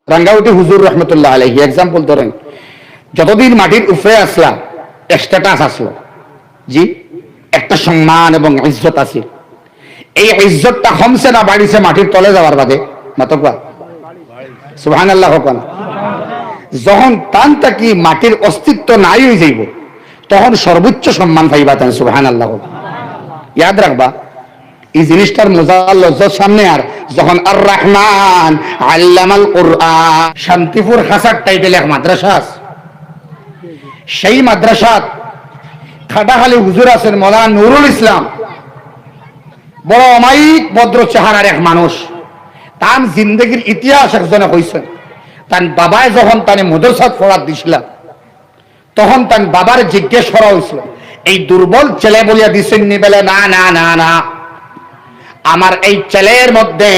রাঙ্গাউটি হুজুর রহমতুল্লাহ আলাইহি এক্সাম্পল ধরেন, যতদিন মাটির উপরে আসলা স্ট্যাটাস আসলো, জি একটা সম্মান এবং ইজ্জত আছে। এই ইজ্জতটা কমছে না বাড়িছে মাটির তলে যাওয়ার বাদে? মাতকা সুবহানাল্লাহ হোক। যখন টানটা কি মাটির অস্তিত্ব নাই হয়ে যাইব, তখন সর্বোচ্চ সম্মান পাইবা। তান সুবহানাল্লাহ হোক। ইয়াদ রাখবা এই জিনিসটার মজার লজ্জার সামনে। আর যখন আর রহমান আল্লামাল কুরআন, শান্তিপুর খাসার টাইটেল এক মাদ্রাসা আছে, সেই মাদ্রাসাত খাটাখালী হুজুর আছেন মৌলানা নুরুল ইসলাম, বড় অমায়িক ভদ্র চেহারার এক মানুষ। তার জিন্দগির ইতিহাস একজনে হয়েছেন। তার বাবায় যখন তানে মাদ্রাসাত পড়াত দিছিল, তখন তার বাবার জিজ্ঞেস করা হয়েছিল, এই দুর্বল ছেলে বলিয়া দিছেন নি? বলে না না না না, আমার এই ছেলের মধ্যে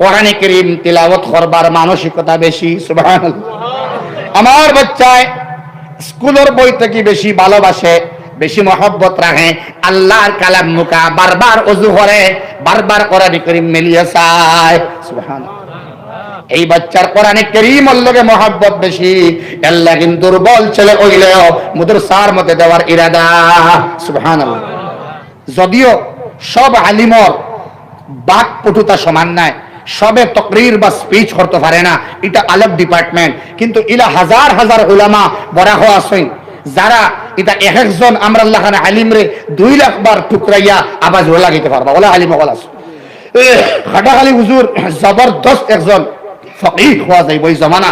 কোরআনে কারীম তিলাওয়াত করবার মানসিকতা বেশি। সুবহানাল্লাহ। আমার বাচ্চায় স্কুলের বই থেকে বেশি ভালোবাসে, বেশি মহব্বত রাখে, আল্লাহর কালাম মুখা বারবার ওযু করে, বারবার কোরআনে কারীম মিলিয়ে চায়। সুবহানাল্লাহ। এই বাচ্চার কোরআনে কারীমের লগে মহব্বত বেশি, আল্লাহ কিন্তু দুর্বল ছেলে হইলেও মাদ্রাসার মধ্যে দেওয়ার ইরাদা। সুবহানাল্লাহ। যদিও সব আলিমর বাক পটুতা সমান নাই, সবে তকরির বা স্পিচ করতে পারে না, এটা আলাদা ডিপার্টমেন্ট। কিন্তু ইলা হাজার হাজার উলামা বড় হওয়া আছেন, যারা এটা এক একজন আমরা আল্লাহ খান আলিম রে 2 লাখ বার টুকরাইয়া আওয়াজ লাগাইতে পারবা। ওলা আলিম ওলা আছে। খাটাখালী হুজুর জবরদস্ত একজন ফকিহ হওয়া যায় ওই জমানা,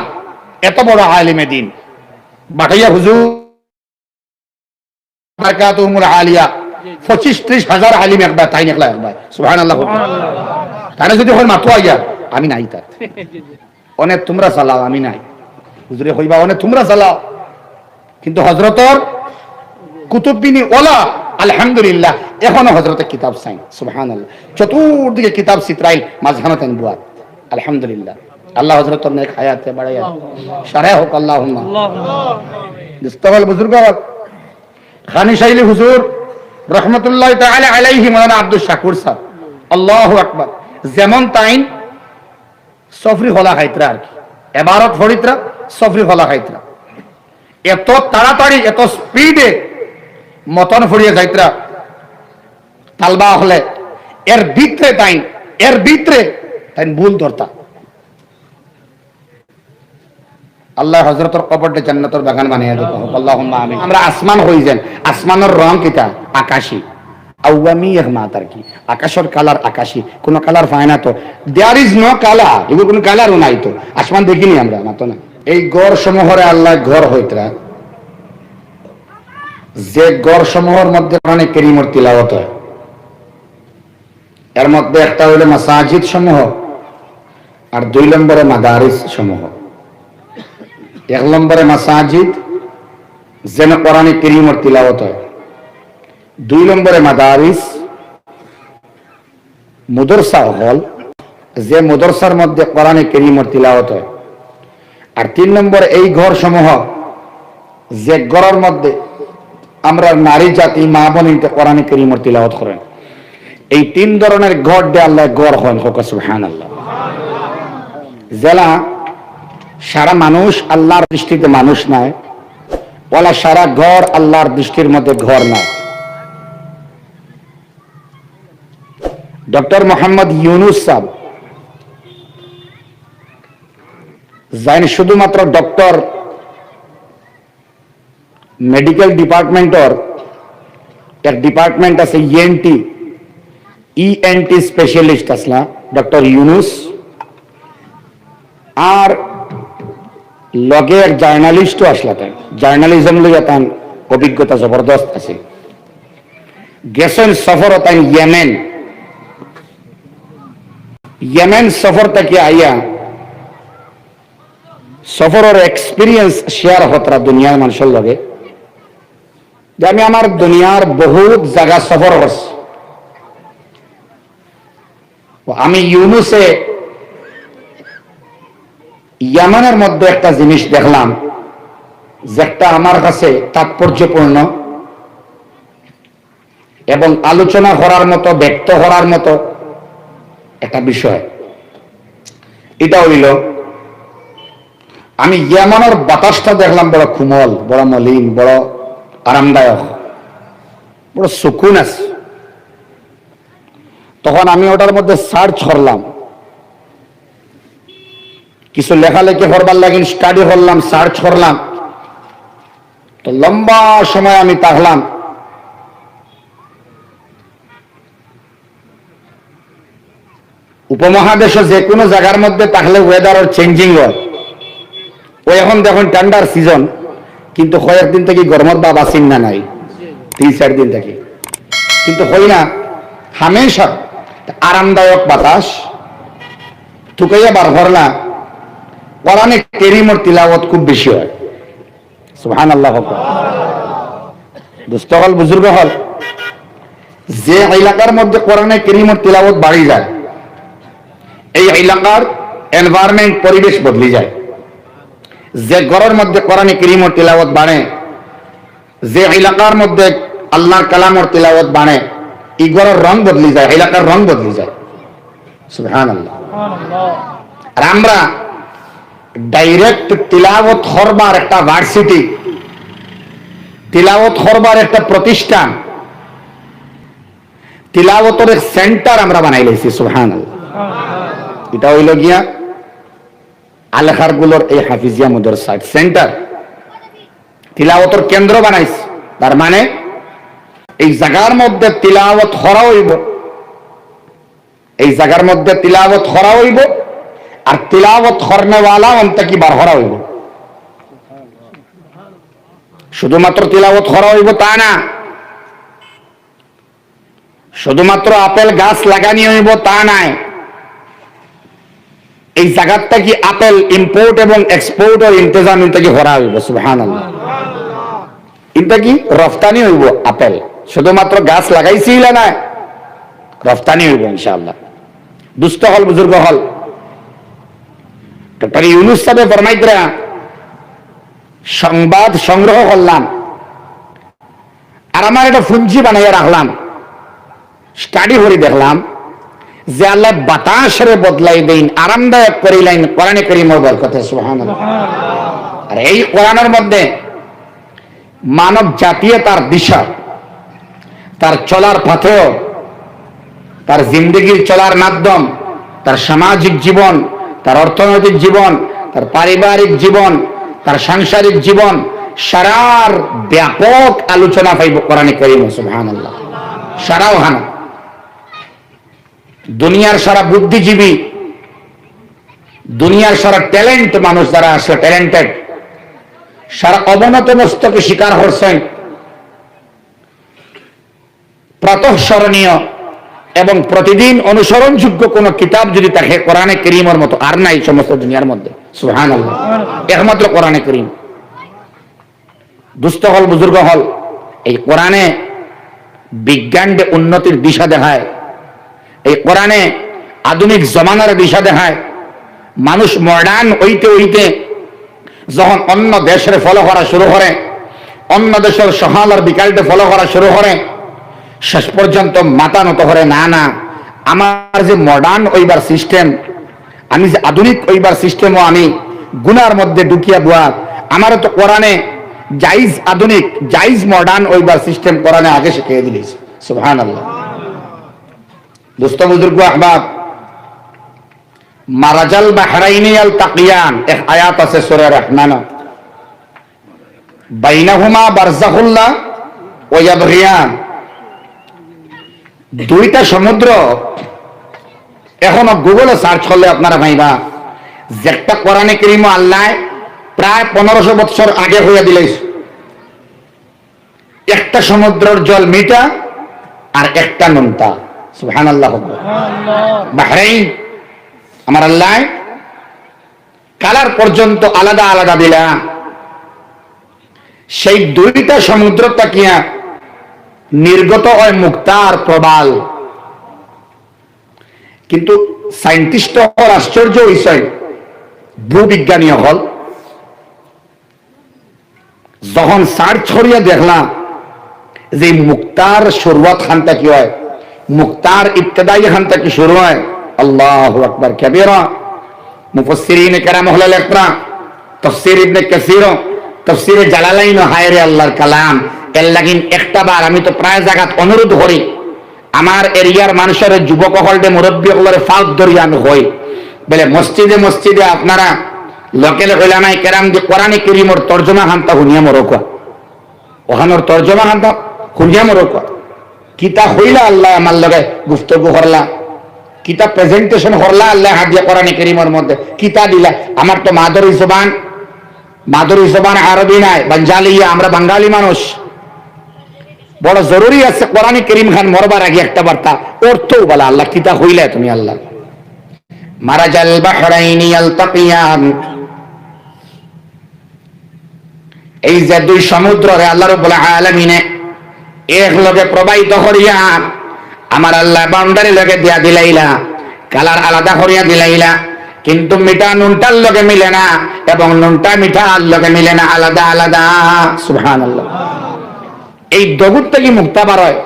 এত বড় আলিমে দিন। বাটাইয়া হুজুর বারাকাতুহুমুল আলিয়া 25-30 হাজার আলিম একবার, তাই একলা একবার। সুবহানাল্লাহ। তারা যদি হয় মাতো আইয়া, আমি নাই তার অনেক তোমরা চালাও, আমি নাই। হুজুরে হইবা অনেক তোমরা চালাও, কিন্তু হযরতর কুতুববিনী ওলা আলহামদুলিল্লাহ এখনো হযরতের কিতাব চাই। সুবহানাল্লাহ। চতুর্দিকে কিতাব চিত্রাইল, মাঝখানে তেন বুয়াত। আলহামদুলিল্লাহ। আল্লাহ হযরতর নেক হায়াতে বাড়াইয়া সারা হোক। আল্লাহুম্মা দিস্তগল বুজুর্গ খানি শাইলি হুজুর রহমতুল্লাহ তাআলা আলাইহি মাওলানা আব্দুল শাকুর সাহেব, আল্লাহু আকবার, যেমন তাইন সফরি হলা খাইতরা আর কি, ইবারত ফরিতরা সফরি হলা খাইতরা, এত তাড়াতাড়ি এত স্পিডে মতন ফরিয়ে যাইতরা তালবা হলে এর ভিতরে তাইন ভুল ধরতা। আল্লাহ হযরতের কবরটা জান্নাতের বাগান বানিয়ে দিত। আল্লাহুম্মা আমিন। আমরা আসমান হই যান, আসমানের রং কিটা? আকাশী। আওয়ামি রহমাত আর কি, আকাশের কালার আকাশী, কোন কালার পায় না তো। দেয়ার ইজ নো কালার, এগুলো কোন কালারও নাই তো। আসমান দেখিনি আমরা, মাতো না। এই গড় সমূহের আল্লাহ ঘর হইতরা, যে গড় সমূহের মধ্যে কোরআনে কারীমের তিলাওয়াত হয়, এর মধ্যে একটা হইল মাসাজিদ সমূহ, আর 2 নম্বরে মাদারিস সমূহ। 1 নম্বরে মাসাজিদ, যেন কোরআনে কারীমের তিলাওয়াত হয়। 2 নম্বরে মাদারিস, মাদ্রাসা হল, যে মাদ্রাসার মধ্যে কোরআনে কারীমের তিলাওয়াত হয়। আর 3 নম্বরে এই ঘর সমূহ, যে ঘরের মধ্যে আমরা নারী জাতি মা বোনিতে কোরআনে কারীমের তিলাওয়াত করেন। এই 3 ধরনের ঘর দিয়ে আল্লাহ ঘর হন। সুবহানাল্লাহ। জেলা সারা মানুষ আল্লাহর দৃষ্টিতে মানুষ নয়, ওলা সারা ঘর আল্লাহর দৃষ্টির মধ্যে ঘর নয়। ডক্টর মোহাম্মদ ইউনুস সাহেব যাইন শুধুমাত্র ডক্টর মেডিকেল ডিপার্টমেন্টর এক ডিপার্টমেন্ট আছে ইএনটি স্পেশালিস্ট আসলা ডক্টর ইউনুস, আর লগে এক জার্নালিস্টও আসলা। তাই জার্নালিজম লইয়া তার অভিজ্ঞতা জবরদস্ত আছে। গেছেন সফর তাই ইয়েমেন সফর থেকে আইয়া সফরের এক্সপিরিয়েন্স শেয়ার হতরা দুনিয়ার মানুষের লগে, যে আমি আমার দুনিয়ার বহুত জায়গা সফর করছি। আমি ইউনুসে ইয়ামানের মধ্যে একটা জিনিস দেখলাম, যেটা আমার কাছে তাৎপর্যপূর্ণ এবং আলোচনা করার মতো, ব্যক্ত করার মতো একটা বিষয়। এটা হইল আমি ইয়ামানের বাতাসটা দেখলাম বড় কোমল, বড় মলিন, বড় আরামদায়ক, বড় সুকুন আছে। তখন আমি ওটার মধ্যে সার্চ করলাম, কিছু লেখালেখি করবার লাগিন স্টাডি করলাম, সার্চ করলাম। তো লম্বা সময় আমি তাকলাম। উপমহাদেশে যে কোনো জায়গার মধ্যে তাহলে ওয়েদার চেঞ্জিং হয়। ওই এখন দেখুন ঠান্ডার সিজন, কিন্তু কয়েকদিন থেকে গরমের বাবা চিন্তা নাই, 3-4 দিন থেকে, কিন্তু হই না হামেশা আরামদায়ক বাতাস থুকাইয়া বার ভরলা। কোরআনে কারীমের তিলাওয়াত খুব বেশি হয়। সুবহানাল্লাহ। দোস্ত হল, বুজুর্গ হল, যে এলাকার মধ্যে কোরআনে কারীমের তিলাওয়াত বাড়ি যায়, এই এলাকার এনভায়রনমেন্ট, পরিবেশ বদলে যায়। যে ঘরের মধ্যে কোরআনে কারীমের তিলাওয়াত বাড়ে, যে এলাকার মধ্যে আল্লাহর কালামের তিলাওয়াত বাড়ে, এই ঘরের রং বদলে যায়, এলাকার রং বদলে যায়। সুবহানাল্লাহ। আর আমরা ডাইরেক্ট তিলাওয়াত করবার একটা ভার্সিটি, তিলাওয়াত করবার একটা প্রতিষ্ঠান, তিলাওয়াতের সেন্টার আমরা বানাই লাইছি। সুবহানাল্লাহ। এটা হইল গিয়া আলেখার গুলোর এই হাফিজিয়া মাদ্রাসা সেন্টার, তিলাওয়াতের কেন্দ্র বানাইছে। তার মানে এই জায়গার মধ্যে তিলাওয়াত করা হইব, এই জায়গার মধ্যে তিলাওয়াত করা হইব, আর তিলাওয়াত করনেওয়ালা অন্ত কি বার করা হইব। শুধুমাত্র তিলাওয়াত করা হইব তা না, শুধুমাত্র আপেল গাছ লাগানি হইব তা নাই। এই জায়গাটা কি আপেল ইম্পোর্ট এবং এক্সপোর্ট ও ইন্তজাম ইনটা কি করা হইব। সুবহানাল্লাহ। ইনটা কি রফতানি হইব আপেল, শুধুমাত্র গাছ লাগাইছিল না, রফতানি হইব ইনশাআল্লাহ। দুস্থ হল, বুজুর্গ হল, ডক্টর ইউনূস সাহেব ফরমাইতরা সংবাদ সংগ্রহ করলাম, আর আমার একটা ফুঞ্জি বানাইয়া রাখলাম। স্টাডি করে দেখলাম যে আল্লাহ বাতাসরে বদলাই দেন, আরামদায়ক করিলেন কোরআনে কারীমের বরকতে। সুবহানাল্লাহ। আর এই কোরআনের মধ্যে মানব জাতীয় তার দিশা, তার চলার পথেও, তার জিন্দগির চলার মাধ্যম, তার সামাজিক জীবন, তার অর্থনৈতিক জীবন, তার পারিবারিক জীবন, তার সাংসারিক জীবন, সারার ব্যাপক আলোচনা পাইব কোরআনে কারীমে। সুবহানাল্লাহ। সারা ওখানে দুনিয়ার সারা বুদ্ধিজীবী, দুনিয়ার সারা ট্যালেন্ট মানুষ যারা আছে, ট্যালেন্টেড, সারা অবনত মস্তকে শিকার করছেন প্রাতঃস্মরণীয় এবং প্রতিদিন অনুসরণযোগ্য কোন কিতাব যদি থাকে কোরআনে কারীমের মতো আর নাই সমস্ত দুনিয়ার মধ্যে। সুবহানাল্লাহ। একমাত্র কোরআনে কারীম। দুস্থ হল, বুজুর্গ হল, এই কোরআনে বিজ্ঞানের উন্নতির দিশা দেখায়, এই কোরআনে আধুনিক জমানার দিশা দেখায়। মানুষ মডার্ন হইতে হইতে যখন অন্য দেশের ফলো করা শুরু করে, অন্য দেশের সকাল আর বিকালটা ফলো করা শুরু করে, শেষ পর্যন্ত মাথা নত করে, না না, আমার যে মডার্ন ওইবার সিস্টেম, আমি যে আধুনিক ওইবার সিস্টেমও আমি গুনার মধ্যে ঢুকিয়া দেওয়া, আমারও তো কোরআনে জাইজ আধুনিক, জাইজ মডার্ন ওইবার সিস্টেম কোরআনে আগে শিখিয়ে দিলিস। সুবহানাল্লাহ। দোস্ত, বুজুর্গ, আহবাব, মারাজাল বাহরাইনি ইয়ালতাকিয়ান, এক আয়াত আছে সূরা রহমান, বাইনাহুমা বারযাখুল্লা ওয়া ইয়াবগিয়ান। দুইটা সমুদ্র, এখনো গুগলে সার্চ করলে আপনারা ভাইবা যে একটা কোরআনে কারীম আল্লাহ প্রায় 1500 বছর আগে হইয়া দিলেন। একটা সমুদ্রের জল মিঠা আর একটা নুনতা। সুবহানাল্লাহ। বাহরাইন আমার আল্লাহ কালার পর্যন্ত আলাদা আলাদা দিলা। সেই দুইটা সমুদ্র তাকিয়া নির্গত হয় মুক্তার প্রবাল। কিন্তু সায়েন্টিস্ট হল আশ্চর্য বিষয়, ভূবিজ্ঞানী হল যখন সার্চ করিয়া দেখলা যে মুক্তার শুরুয়াত খানটা কি হয়, মুক্তার ইবতদাই খানটা কি শুরু হয়, আল্লাহু আকবার কাবীরা। মুফাসসিরিন কেরাম হল লেখরা তাফসীর ইবনে কাসীর, তাফসীরে জালালাইন, হায়রে আল্লাহর কালাম। এর লাগিন একটা বার আমি তো প্রায় জায়গাত অনুরোধ করি, আমার এরিয়ার মানুষের যুবক হলডে মুরব্বী হলরে ফাঁক ধরিয়া আমি হই বলে মসজিদে মসজিদে আপনারা লোকেল ওলামায়ে কেরাম দি কোরআনে কারীমের তরজমা হানতা হুনিয়া মরকা, ওখানোর তরজমা হানতা হুনিয়া মরকা। কিতা হইলা আল্লাহ আমার লগে গুফতগু করলা, কিতা প্রেজেন্টেশন করলা আল্লাহ হাদিয়া কোরআনে কারীমের মধ্যে, কিতা দিলা। আমার তো মাদরি জবান আরবি নাই, বাঙ্গালিয়া, আমরা বাঙালি মানুষ। বড় জরুরি আছে কোরআনে কারীম খান মরবার আগে একটা বার্তা অর্থও বলা, আল্লাহ কিতা হইলা তুমি আল্লাহ। মারাজাল বাহরাইনি ইয়ালতাকিয়ান, এই যে দুই সমুদ্রে আল্লাহ রাব্বুল আলামিনে এক লগে প্রবাহিত করিয়া আমার আল্লাহ বাউন্ডারি লগে দিয়া দিলাইলা, কালার আলাদা করিয়া দিলাইলা, কিন্তু মিঠা নুনটার লগে মিলে না এবং নুনটা মিঠার লগে মিলে না, আলাদা আলাদা। সুবহানাল্লাহ। এই দগুর থেকে মুক্তাবার হয়।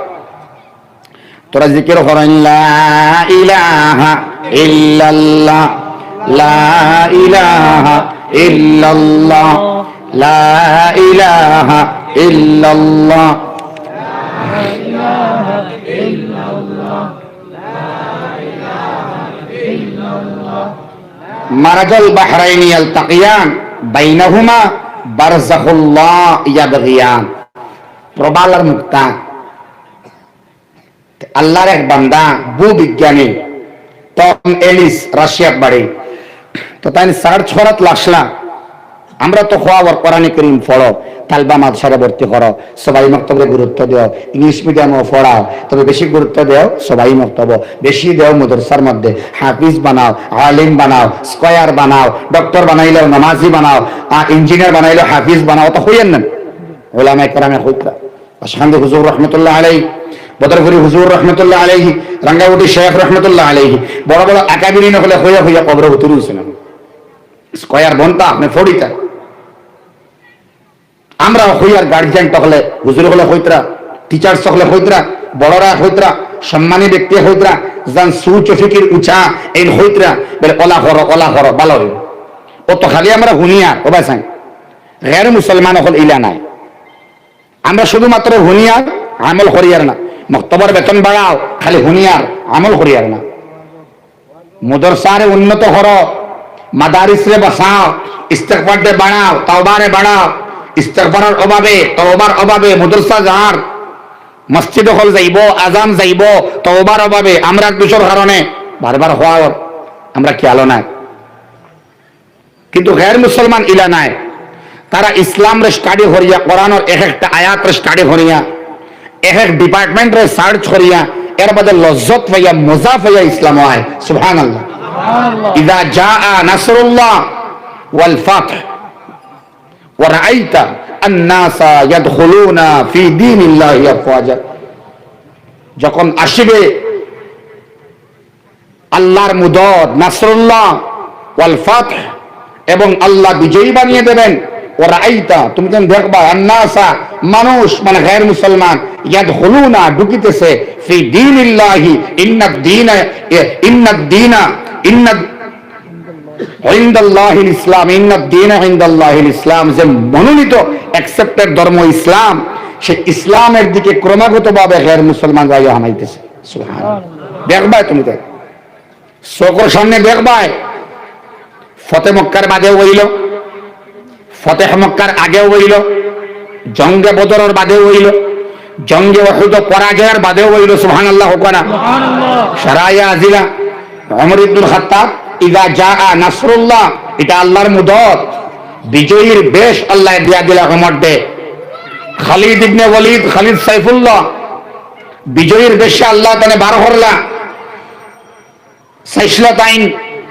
তোরা জিকির করেন লা ইলাহা ইল্লাল্লাহ, লা ইলাহা ইল্লাল্লাহ, লা ইলাহা ইল্লাল্লাহ, মারাজাল বাহরাইনি ইয়ালতাকিয়ান বাইনাহুমা বারযাখুল্লাহ ইয়াবগিয়ান। প্রবাল আর মুক্তা আল্লাহর এক বান্দা ভূবিজ্ঞানী টম এলিস, রাশিয়ার বাড়ি। তো তাই সার্চ করাত লাগলা, আমরা তো খোয়াবার কোরআনে কারীম পড়ো, তালবা মাদ্রাসায় ভর্তি করো, সবাই মক্তবে গুরুত্ব দাও, ইংলিশ মিডিয়ামও পড়াও, তবে বেশি গুরুত্ব দাও সবাই মক্তব, বেশি দাও মাদ্রাসার মধ্যে, হাফিজ বানাও, আলিম বানাও, স্কয়ার বানাও, ডক্টর বানাইলেও নামাজি বানাও, ইঞ্জিনিয়ার বানাইলেও হাফিজ বানাও। তো হইয়েন না ওলামায়ে কেরামে হইতা। আশহান্দি হুজুর রহমতুল্লাহ আলাইহি, বদরপুরি হুজুর রহমতুল্লাহ আলাইহি, রাঙ্গাউটি শেখ রহমতুল্লাহ আলাইহি, বড় বড় আকাবিরিন হলে হইয়া হইয়া কবর উতরি হইছেন। স্কয়ার বনতা আপনি ফড়িতা, আমরা হইয়ার গার্জিয়ান হলে হুজুর হলে হইতরা, টিচার্স হলে হইতরা, বড়রা হইতরা, সম্মানী ব্যক্তি হইতরা, যান সুচ ফিকির উঁচা এই হইতরা বলে ওলা হর ভালো হইব। ও তো খালি আমরা হুনিয়ার ও ভাই সাই গের মুসলমান হল ইলা নাই, আমরা শুধুমাত্র হুনিয়ার আমল করিয়ার না। মক্তবর বেতন বাড়াও, খালি হুনিয়ার আমল করিয়ার না। মাদ্রাসারে উন্নত করো, মাদারিসরে বাঁচাও, ইস্তেগফারে বাড়াও, তাওবারে বাড়াও। ইস্তেগফারের অভাবে, তওবার অভাবে মাদ্রাসা যার মসজিদ হল যাইব, আজান যাইব, তওবার অভাবে আমরা দুশোর কারণে বারবার হওয়ার আমরা খেয়ালও নাই। কিন্তু গের মুসলমান ইলা নাই, তারা ইসলাম রে স্টাডি করিয়া, কোরআনের এক একটা আয়াত রে স্টাডি করিয়া, এক এক ডিপার্টমেন্ট রে সার্চ করিয়া, এর বাদে লজ্জত পাইয়া মজা পাইয়া ইসলাম হয়। সুবহানাল্লাহ। ইযা জাআ নাসরুল্লাহ ওয়াল ফাতহ ওয়া রাআইতা আন-নাসা ইয়াদখুলুনা ফি দীনিল্লাহি আফওয়াজা, যখন আসিবে আল্লাহর মুদদ, নাসরুল্লাহ ওয়াল ফাতহ, এবং আল্লাহ বিজয়ী বানিয়ে দেবেন। ওরা আইতা, তুমি কেন দেখবা আন্নাসা মানুষ মানে গায়র মুসলমান, ইয়াদখুলুনা ঢুকিতেছে, ফি দীনিল্লাহি, ইন্নাদ দীনা ইনদাল্লাহিল ইসলাম, ইন্নাদ দীনা ইনদাল্লাহিল ইসলাম, যে মনোনীত অ্যাকসেপ্টেড ধর্ম ইসলাম, সে ইসলামের দিকে ক্রমাগতভাবে গায়র মুসলমান যাইয়া হামাইতেছে। সুবহানাল্লাহ। দেখবাই তুমি দেখ, চোখের সামনে দেখবাই। ফতেহ মক্কার বাদেও হইল, ফতেহ মক্কার আগেও হইল, জঙ্গে বদরের বাদেও হইল, জঙ্গে উহুদ পরাজয়ের বাদেও হইল। সুবহানাল্লাহ। হুকানা সারায়া আজিলা ওমর ইবনুল খাত্তাব, ইযা জাআ নাসরুল্লাহ, এটা আল্লাহর মুদত, বিজয়ীর বেশ আল্লাহ দিয়া দিলা ওমর দে। খালিদ ইবনে ওয়ালিদ, খালিদ সাইফুল্লাহ, বিজয়ীর বেশে আল্লাহ তানে বার করলা। সাইসলা তাইন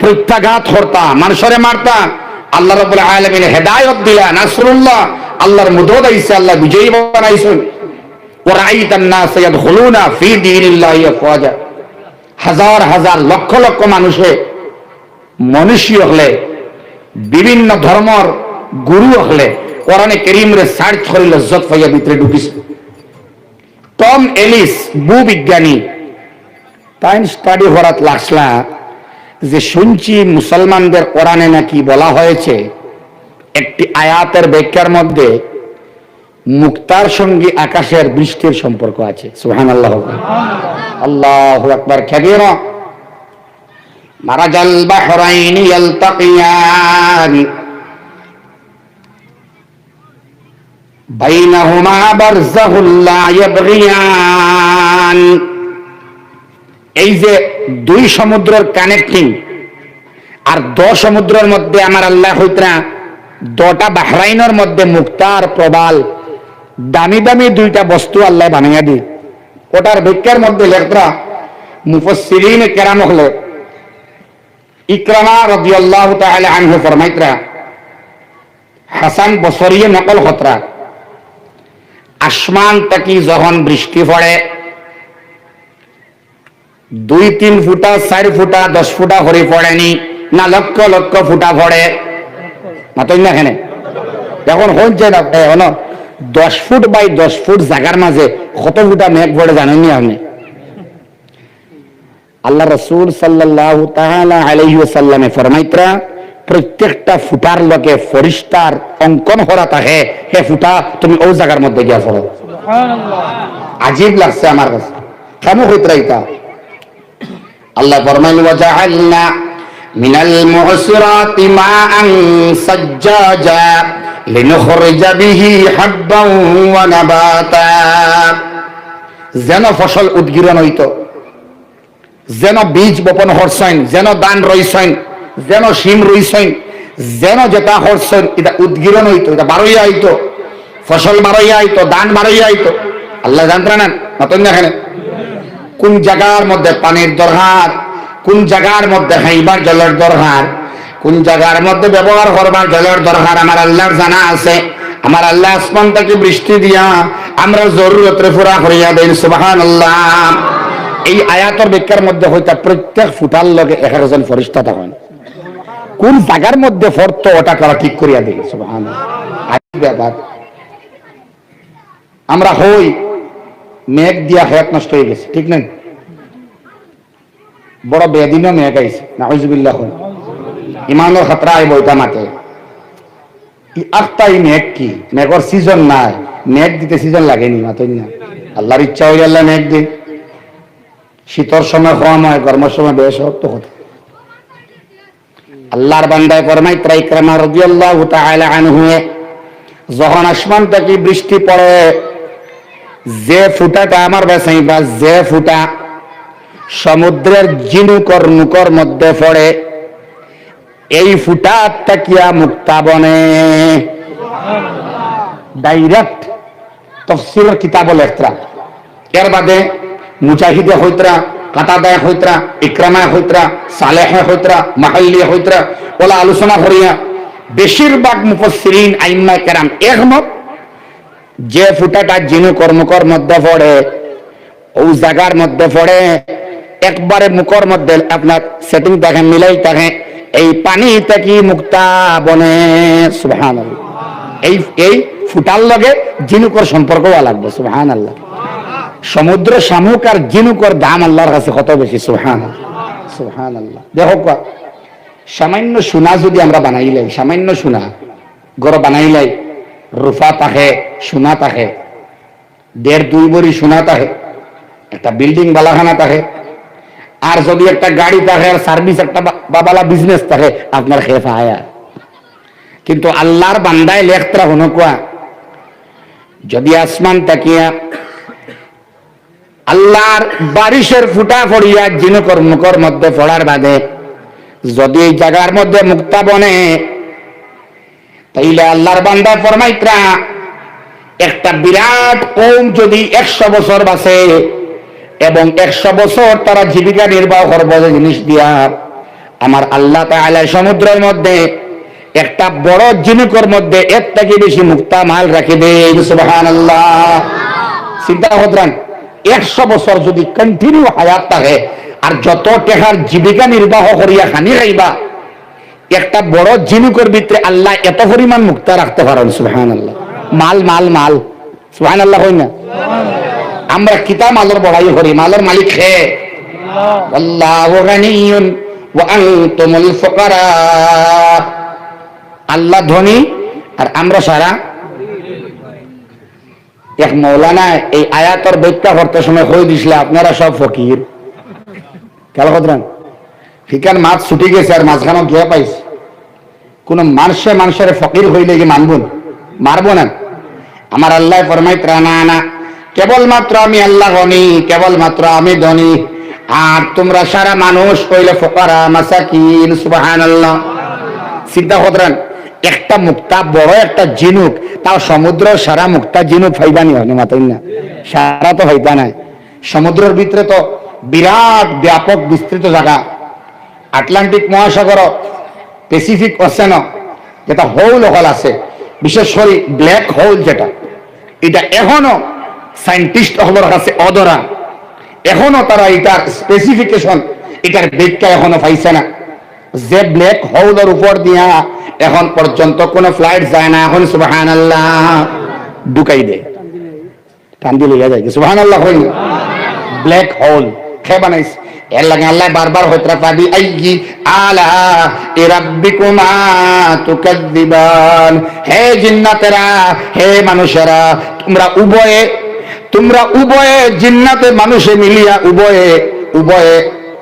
প্রত্যাঘাত করতা, মানুষরে মারতা, আল্লাহ রাব্বুল আলামিন হেদায়েত দিলা, নাসরুল্লাহ, আল্লাহর মুদত আইছে, আল্লাহ বিজয়ী বানাইছেন। ওয়া রাআইতান নাস ইয়াদখুলুনা ফি দীনিল্লাহি আফওয়াজা, হাজার হাজার লক্ষ লক্ষ মানুষে মনীষী হলে, বিভিন্ন ধর্মর গুরু হলে কোরআনে কারীম রে সার্চ করে লজ্জত পাইয়া ভিতরে ঢুকিছে। টম এলিস ভূবিজ্ঞানী, তাই স্টাডি করাত লাগলা যে শুনছি মুসলমানদের কোরআনে নাকি বলা হয়েছে একটি আয়াতের ব্যাখ্যার মধ্যে মুক্তার সঙ্গে আকাশের বৃষ্টির সম্পর্ক আছে। সুবহানাল্লাহ, আল্লাহু আকবার কাবীরা। মারাজাল বাহরাইনি ইয়ালতাকিয়ান বাইনাহুমা বারযাহুল লা ইয়াবগিয়ান। এই যে দুই সমুদ্রের কানেক্টিং, আর 10 সমুদ্রের মধ্যে আমার আল্লাহ হইতরা 2টা বাহরাইনের মধ্যে মুক্তার প্রবাল দামি দামি 2টা বস্তু আল্লাহ বানাইয়া দি। ওটার ব্যাখ্যার মধ্যে লেখরা মুফাসসিরিন কেরাম হলো ইকরামা রাদিয়াল্লাহু তাআলা আনহু ফরমাইতরা, হাসান বসরি নকল হতরা, আসমান থেকে যখন বৃষ্টি পড়ে 2-3 ফুটা 4 ফুটা 10 ফুটা হরি পড়েনি না, লক্ষ লক্ষ ফুটা পড়ে মাতই না। এখানে এখন হচ্ছে না 10 ফুট বাই 10 ফুট জায়গার মাঝে কত ফুটা মেঘ পড়ে জানেননি আপনি? আল্লাহ রাসূল সাল্লাল্লাহু তাআলা আলাইহি ওয়াসাল্লামে ফরমাইতরা, প্রত্যেকটা ফুটার লগে ফেরেশতার অঙ্কন করা থাকে, হে ফুটা তুমি ওই জায়গার মধ্যে গিয়া পড়ো। সুবহানাল্লাহ, আজীব লাগছে আমার কাছে। কেমন হইতরা এটা? আল্লাহ ফরমাইল ওয়াজাআলনা মিনাল মু'সিরাতি মাআন সাজ্জাজা লিনুখরিজা বিহি হাব্বান ওয়া নাবাতা। যেন ফসল উদ্গীরণ হইতো, যেন বীজ বপন হরছেন, যেন দান রইছেন, যেন শিম রইছেন, যেন যেটা হরছেন এটা উদ্গীরণ হইতো, এটা বারইয়া হইতো, ফসল বারইয়া হইতো, দান বারইয়া হইতো। আল্লাহ জানতেন না নতুন এখানে কোন জায়গার মধ্যে পানির দরকার, কোন জায়গার মধ্যে খাইবার জলের দরকার, কোন জায়গার মধ্যে ব্যবহার করবার জলের দরকার আমার আল্লাহর জানা আছে। আমার আল্লাহ আসমান থেকে বৃষ্টি দিয়া আমরা জরুরতরে পুরা করিয়া দেন। সুবহানাল্লাহ। এই আয়াতের ব্যাখ্যার মধ্যে হইতা প্রত্যেক ফুটার লগে 11জন ফেরেশতা থাকেন। কোন জায়গার মধ্যে ফরতো ওটা করা ঠিক করিয়া দেন। সুবহানাল্লাহ। আমরা হই মেঘ দিয়া হায়াত নষ্ট হয়ে গেছে, ঠিক নাই? বড় বেদিনও মেঘ আইছে, নাউজুবিল্লাহ। ইমানের খাতরা আইব এটা মাঠে। আখতাই মেঘ কি? মেঘর সিজন নাই, মেঘ দিতে সিজন লাগেনি মাতই না। আল্লাহর ইচ্ছা হয়ে গেলে মেঘ দিন। শীতর সময় কম হয়, গরমের সময় বেশ হতো কথা। আল্লাহর বান্দায় ফরমাইতরা ইকরামা রাদিয়াল্লাহু তাআলা আনহু, যখন আসমান থেকে বৃষ্টি পড়ে, যে ফুটাটা আমার বাসাই বা যে ফুটা সমুদ্রের জিনুকর নুকর মধ্যে পড়ে, এই ফুটা তাকিয়া মুক্তা বনে। ডাইরেক্ট তাফসীরের কিতাব লেখরা, এর বাদে মুজাহিদে হইতরা, কাতাদা হইতরা, ইকরামা হইতরা, সালেহ হইতরা, মাহাল্লি হইতরা ওলা আলোচনা করিয়া বেশিরভাগ মুফাসসিরিন আইম্মা কেরাম একমত, যে ফুটাটা জিনু কর্মকর মধ্যে পড়ে ওই জায়গার মধ্যে পড়ে একবারে মুখর মধ্যে আপনার সেটিং দেখেন, মিলাই দেখেন, এই পানি থেকে মুক্তা বনে। সুবহানাল্লাহ। এই ফুটার লগে জিনুকর সম্পর্ক লাগবে। সুবহানাল্লাহ। সমুদ্র শামুক আর জিনুকর দাম আল্লাহর কাছে কত বেশি। সুবহানাল্লাহ, সুবহানাল্লাহ। দেখো সামান্য সোনা যদি আমরা বানাইলাই, সামান্য সোনা গড় বানাইলাই, রূপা থাকে, সোনা থাকে, 1.5-2 ভরি সোনা থাকে, একটা বিল্ডিং বালাখানা থাকে, আর যদি একটা গাড়ি থাকে আর সার্ভিস একটা বাবালা বিজনেস থাকে, আপনার খেফ আয়া। কিন্তু আল্লাহর বান্দায় লেখতরা হনো কোয়া, যদি আসমান তাকিয়া আল্লাহর বারিশের ফুটা পড়িয়া জিনুকর মুখর মধ্যে পড়ার বাদে যদি এই জায়গার মধ্যে মুক্তা বনে, তাইলে আল্লাহর বান্দা ফরমাইতরা একটা বিরাট কওম যদি 100 বছর বাঁচে এবং 100 বছর তারা জীবিকা নির্বাহ করবে জিনিস দিয়া, আমার আল্লাহ তাআলা সমুদ্রের মধ্যে একটা বড় জিনুকর মধ্যে এর থেকে বেশি মুক্তা মাল রাখি দেন। সুবহানাল্লাহ। চিন্তা করতেন 100 বছর যদি কন্টিনিউ হায়াত থাকে আর যত টাকার জীবিকা নির্বাহ করিয়া খানি খাইবা, একটা বড় জিনুকর ভিতরে আল্লাহ এত পরিমাণ মুক্তা রাখতে পারেন। সুবহানাল্লাহ। মাল মাল মাল। সুবহানাল্লাহ। হই না? আমরা কিতা মালের বড়াই করি, মালের মালিক হে আল্লাহু গানিয়ুন ওয়া আনতুমুল ফুকারা। আল্লাহ ধনী, আর আমরা সারা এক মৌলানা এই আয়াতর ব্যাখ্যা করতে সময় হয়ে দিছিল আপনারা সব ফকির কেন কতরান ফিকার মাছ ছুটি গেছে আর মাঝখানে গিয়া পাইছে কোন মানুষের ফকির হইলে কি মানবুন মারবো না আমার আল্লাহ ফরমাইত না কেবলমাত্র আমি আল্লাহ গনি কেবলমাত্র আমি ধনী আর তোমরা সারা মানুষ হইলে ফকরা মাসাকিন সুবহানাল্লাহ চিন্তা করেন একটা মুক্তা বড় একটা জিনুক তাও সমুদ্র সারা মুক্তা জিনুক ফাইবানি হয় না মাতাই না সারা তো ফাইবা নাই সমুদ্রের ভিতরে তো বিরাট ব্যাপক বিস্তৃত জায়গা আটলান্টিক মহাসাগর প্যাসিফিক ওশেন যেটা হোল হল আছে বিশেষ করে ব্ল্যাক হোল যেটা এটা এখনো সায়েন্টিস্ট হলোর কাছে অধরা এখনো তারা এটার স্পেসিফিকেশন এটার ব্যাখ্যা এখনো পাইছে না যে ব্ল্যাক হোলের উপর দিয়া এখন পর্যন্ত কোন ফ্লাইট যায় না এখন সুবহানাল্লাহ ঢুকাই দেয় টান দিয়ে লইয়া যায় সুবহানাল্লাহ হই ব্ল্যাক হোল কে বানাইছে এর লাগে আল্লাহ বারবার হইতরা পাবি আইয়ি আলা রাব্বিকুমা তুকাযিবান হে জিন্নাতেরা হে মানুষেরা তোমরা উভয়ে জিন্নাতে মানুষে মিলিয়া উভয়ে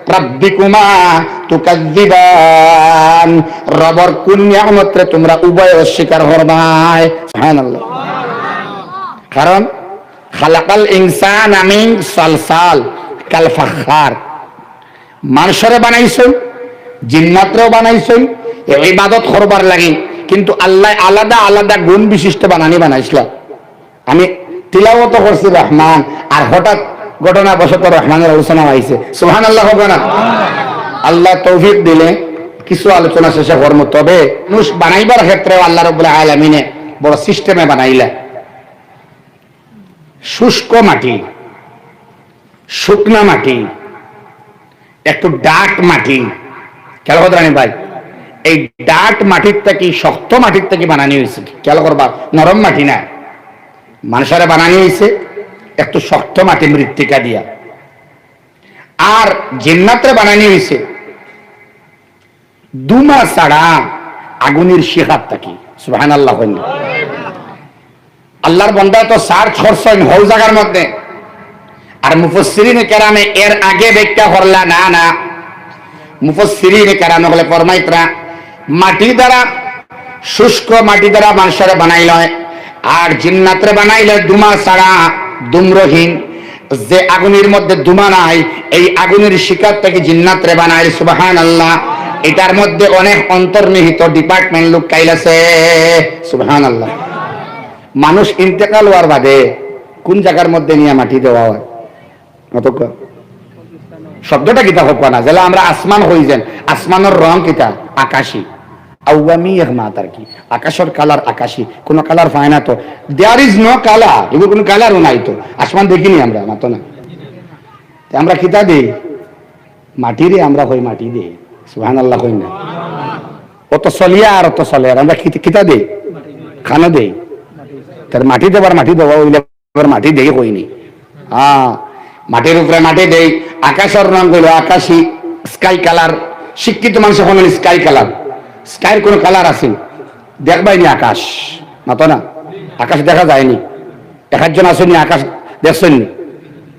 রাব্বিকুমা তুকাযিবান রবর কোন নিয়ামতরে তোমরা উভয়ে অস্বীকার করবাই সুবহানাল্লাহ কারণ খালাকাল ইনসান মিন সালসাল কাল ফাখার মানুষরে বানাইছেন জিন্নাতরেও বানাইছেন ইবাদত করবার লাগে কিন্তু আল্লাহ আলাদা আলাদা গুণ বিশিষ্ট বানাইছিলেন আমি তিলাওয়াত করছি রহমান আর হঠাৎ ঘটনা বশত রহমানের আলোচনা হয়েছে সুবহানাল্লাহ হবে না আল্লাহ তৌফিক দিলে কিছু আলোচনা শেষে করব তবে মানুষ বানাইবার ক্ষেত্রে আল্লাহ রাব্বুল আলামিনে বড় সিস্টেমে বানাইলা শুষ্ক মাটি শুকনা মাটি একটু ডাট মাটি খেয়াল করবেন ভাই এই ডাট মাটির থেকে শক্ত মাটির থেকে বানানো হয়েছে খেয়াল করবা নরম মাটি না মানুষেরা বানানো হয়েছে একটু শক্ত মাটি মৃত্তিকা দিয়া আর জিন্নাতরে বানানো হয়েছে দুমা ছাড়া আগুনের শিখার থাকি সুবহানাল্লাহ আল্লাহর বান্দা তো সার্চ করছেন হল জায়গার মধ্যে আর মুফাসসিরিনে কেরামে এর আগে ব্যাখ্যা করলা না মুফাসসিরিনে কেরামে বলে ফরমাইতরা মাটি দ্বারা শুষ্ক মাটি দ্বারা মানুষের বানাইল আর জিন্নাতরে বানাইলে দুমা ছাড়া দুম্রহীন যে আগুনের মধ্যে দুমা নাই এই আগুনের শিকার থেকে জিন্নাতরে বানাইল সুবহানাল্লাহ এটার মধ্যে অনেক অন্তর্নিহিত ডিপার্টমেন্ট লোক কাইল আছে সুবহানাল্লাহ মানুষ ইন্তেকাল হওয়ার বাদে কোন জায়গার মধ্যে নিয়ে মাটি দেওয়া হয় শব্দটা কিতা হোক না যেটা আমরা আসমান হই যান আসমানের রং কিতা আকাশী আওয়ামি মাত আর কি আকাশের কালার আকাশী কোন কালার পায় না তো দেয়ার ইজ নো কালার এগুলো কোন কালারও নাই তো আসমান দেখিনি আমরা মাতো না আমরা কিতা দেই মাটিরে আমরা হই মাটি দেই সুবহানাল্লাহ কই না অত চলিয়া আর অত চলে আর আমরা কিতা দেই খানা দেই তার মাটি দেবার মাটি দেওয়া হইলে মাটি দেই কইনি মাটির উপরে মাটি দেই আকাশের রং হইল আকাশী স্কাই কালার শিক্ষিত মানুষ এখন স্কাই কালার স্কাইয়ের কোন কালার আছে দেখবাইনি আকাশ মাতো না আকাশ দেখা যায়নি একজন আসেনি আকাশ দেখছেন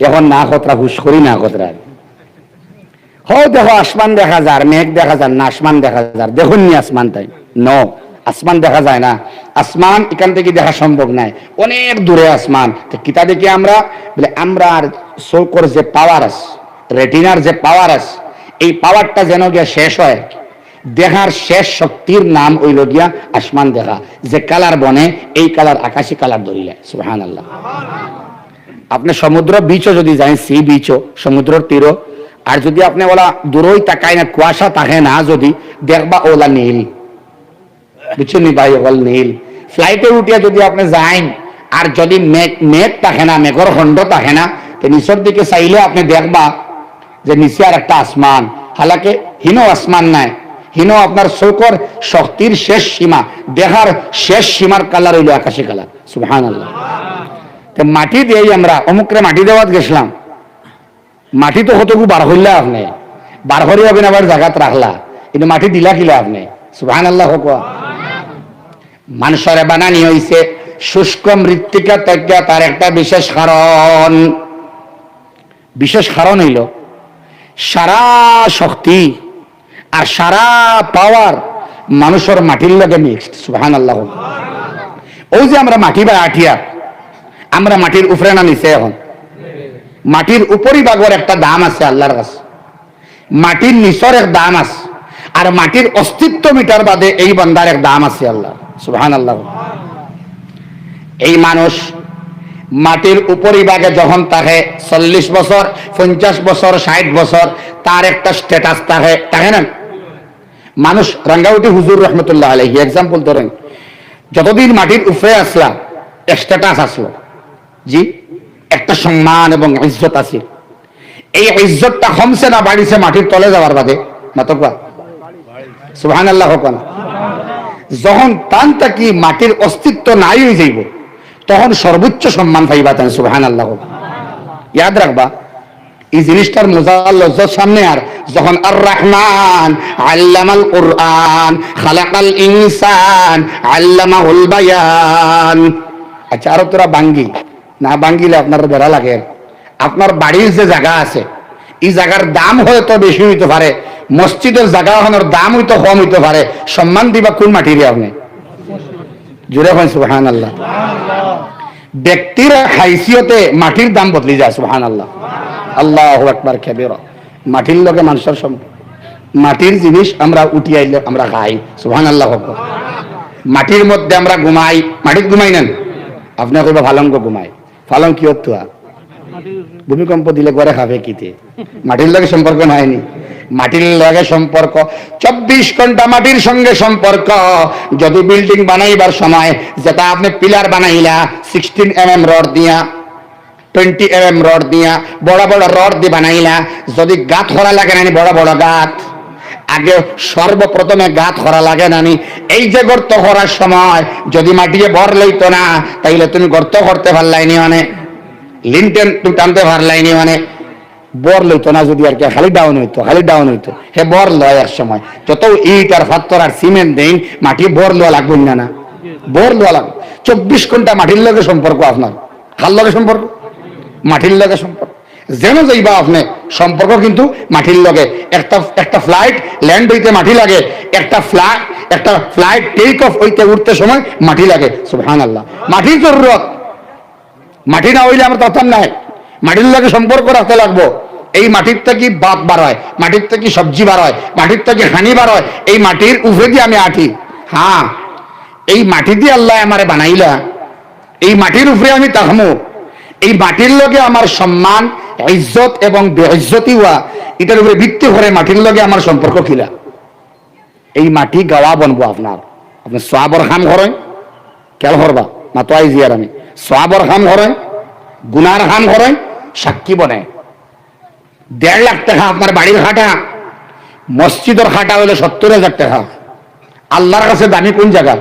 এখন না খতরা হুশ করি না খতরা দেখো আসমান দেখা যায় মেঘ দেখা যায় না আসমান দেখা যায় দেখুন নি আসমান তাই আসমান দেখা যায় না আসমান এখান থেকে দেখা সম্ভব নাই অনেক দূরে আসমান কিতা দেখি আমরা বলে আমরা চোখের যে পাওয়ার আছে রেটিনার যে পাওয়ার আছে এই পাওয়ারটা যেন গিয়া শেষ হয় দেখার শেষ শক্তির নাম হইল গিয়া আসমান দেখা যে কালার বনে এই কালার আকাশী কালার ধরিলে সুবহানাল্লাহ আপনি সমুদ্র বিচও যদি যান সি বিচও সমুদ্রের তীরও আর যদি আপনি ওলা দূরই তাকায় না কুয়াশা থাকে না যদি দেখবা ওলা নীল বুঝছেন ভাই ওল নীল ফ্লাইটে উঠিয়া যদি আপনি যান আর যদি মেঘ থাকে না মেঘর খন্ড থাকে না তো নিচের দিকে চাইলে আপনি দেখবা যে নিচে আর একটা আসমান হালাকে হিনো আসমান নাই হিনো আপনার চোখের শক্তির শেষ সীমা দেখার শেষ সীমার কালার হইল আকাশী কালার সুবহানাল্লাহ তো মাটি দিয়েই আমরা অমুকরে মাটি দেওয়াত গেছিলাম মাটি তো কতটুকু বার হইলা আপনি বার হরি হবেন আবার জায়গাত রাখলা কিন্তু মাটি দিলা কিলা আপনি সুবহানাল্লাহ হোক মানুষের বানানি হইছে শুষ্ক মৃত্তিকা থেকে, তার একটা বিশেষ কারণ হইল সারা শক্তি আর সারা পাওয়ার মানুষের মাটির লগে মিক্সড। সুবহানাল্লাহ। ওই যে আমরা মাটি বা আঠিয়া, আমরা মাটির উপরে না নিচে? এখন মাটির উপরই বাগর একটা দাম আছে আল্লাহর কাছে, মাটির নিচর এক দাম আছে, আর মাটির অস্তিত্ব মিটার বাদে এই বান্দার এক দাম আছে আল্লাহ। সুবহানাল্লাহ। এই মানুষ মাটির উপরই বাগে যখন থাকে 40 বছর, 50 বছর, 60 বছর, তার একটা স্ট্যাটাস থাকে না? মানুষ রাঙ্গাউটি হুজুর রহমতুল্লাহ আলাইহি এক্সাম্পল ধরেন, যতদিন মাটির উপরে আসলা স্ট্যাটাস আসলো, জি, একটা সম্মান এবং ইজ্জত আছে। এই ইজ্জতটা কমছে না বাড়িছে মাটির তলে যাওয়ার বাদে? না তো কোয়া সুবহানাল্লাহ। যখন তান তাকি মাটির অস্তিত্ব নাই হয়ে যাইব, তখন সর্বোচ্চ সম্মান পাইবা তাই। সুবহানাল্লাহ। ইয়াদ রাখবা এই জিনিসটার মজার লজ্জার সামনে। আর যখন আর রহমান আল্লামাল কুরআন খালাকাল ইনসান আল্লামাহুল বায়ান। আচ্ছা, আরো তোরা বাঙ্গি না বাঙ্গিলে আপনার বেড়া লাগে। আপনার বাড়ির যে জায়গা আছে, এই জায়গার দাম হয়তো বেশি হইতে পারে, মসজিদের জায়গা হওয়ার দাম হইতো কম হইতে পারে, সম্মান দিবা কোন মাটিরে? আপনি জুড়ে হয় সুবহানাল্লাহ। ব্যক্তির হাইসিয়তে মাটির দাম বদলি যায়। সুবহানাল্লাহ। আল্লাহু আকবার কাবীরা। মাটির লগে মানুষের সম্পর্ক, মাটির জিনিস আমরা উঠিয়াইলে আমরা খাই। সুবহানাল্লাহ। মাটির মধ্যে আমরা ঘুমাই, মাটির ঘুমাই নেন? আপনার কইবা ফালঙ্গ ঘুমাই। ফালং কি হতো? ভূমিকম্প দিলে ঘরে খাবে কিতে? মাটির লগে সম্পর্ক নাইনি? মাটির লগে সম্পর্ক 24 ঘন্টা মাটির সঙ্গে সম্পর্ক। যদি বিল্ডিং বানাইবার সময় যেটা আপনি পিলার বানাইলা 16 mm রড দিয়া, 20 mm রড দিয়া, বড় বড় রড দিয়ে বানাইলা, যদি গাঁত করা লাগে নানি, বড় বড় গাঁত, আগে সর্বপ্রথমে গাঁত করা লাগে নানি? এই যে গর্ত করার সময় যদি মাটিয়ে ভর লইতো না, তাইলে তুমি গর্ত করতে পারলাইনি, মানে লিনটেন তুমি টানতে পারলাইনি, মানে বর লইতো না। যদি আর কি খালি ডাউন হইতো, হে বর লয় এক সময়। যত ইট আর পাথর আর সিমেন্ট দেন, মাটি বর লওয়া লাগবে না? বর লওয়া লাগবে। 24 ঘন্টা মাটির লগে সম্পর্ক আপনার। কার লগে সম্পর্ক? মাটির লগে সম্পর্ক। যেন যাইবা আপনি সম্পর্ক কিন্তু মাটির লগে। একটা ফ্লাইট ল্যান্ড হইতে মাটি লাগে, একটা ফ্লাইট টেক অফ হইতে উঠতে সময় মাটি লাগে। সুবহানাল্লাহ। মাটির জরুরত। মাটি না হইলে আমরা তখন নাই। মাটির লগে সম্পর্ক রাখতে লাগবো। এই মাটির থেকে ভাত বার হয়, মাটির থেকে সবজি বার হয়, মাটির থেকে হানি বার হয়। এই মাটির উপরে দিয়ে আমি আঠি। হ্যাঁ, এই মাটি দিয়ে আল্লাহ আমারে বানাইলা, এই মাটির উপরে আমি তাহমু। এই মাটির লগে আমার সম্মান, ইজ্জত এবং বেইজ্জতি হওয়া, এটার উপরে ভিত্তি করে মাটির লগে আমার সম্পর্ক কিলা। এই মাটি গাওয়া বনবো আপনার। আপনি সোয়াবর খাম করেন, কেল করবা মাতো আই জিয়ার আমি সোয়াবর খাম করেন, গুনার খাম করেন, সাক্ষী বনে। 1.5 লাখ টাকা আপনার বাড়ির খাটা, মসজিদের খাটা হইলে 70,000 টাকা। আল্লাহর কাছে দামি কোন জায়গা?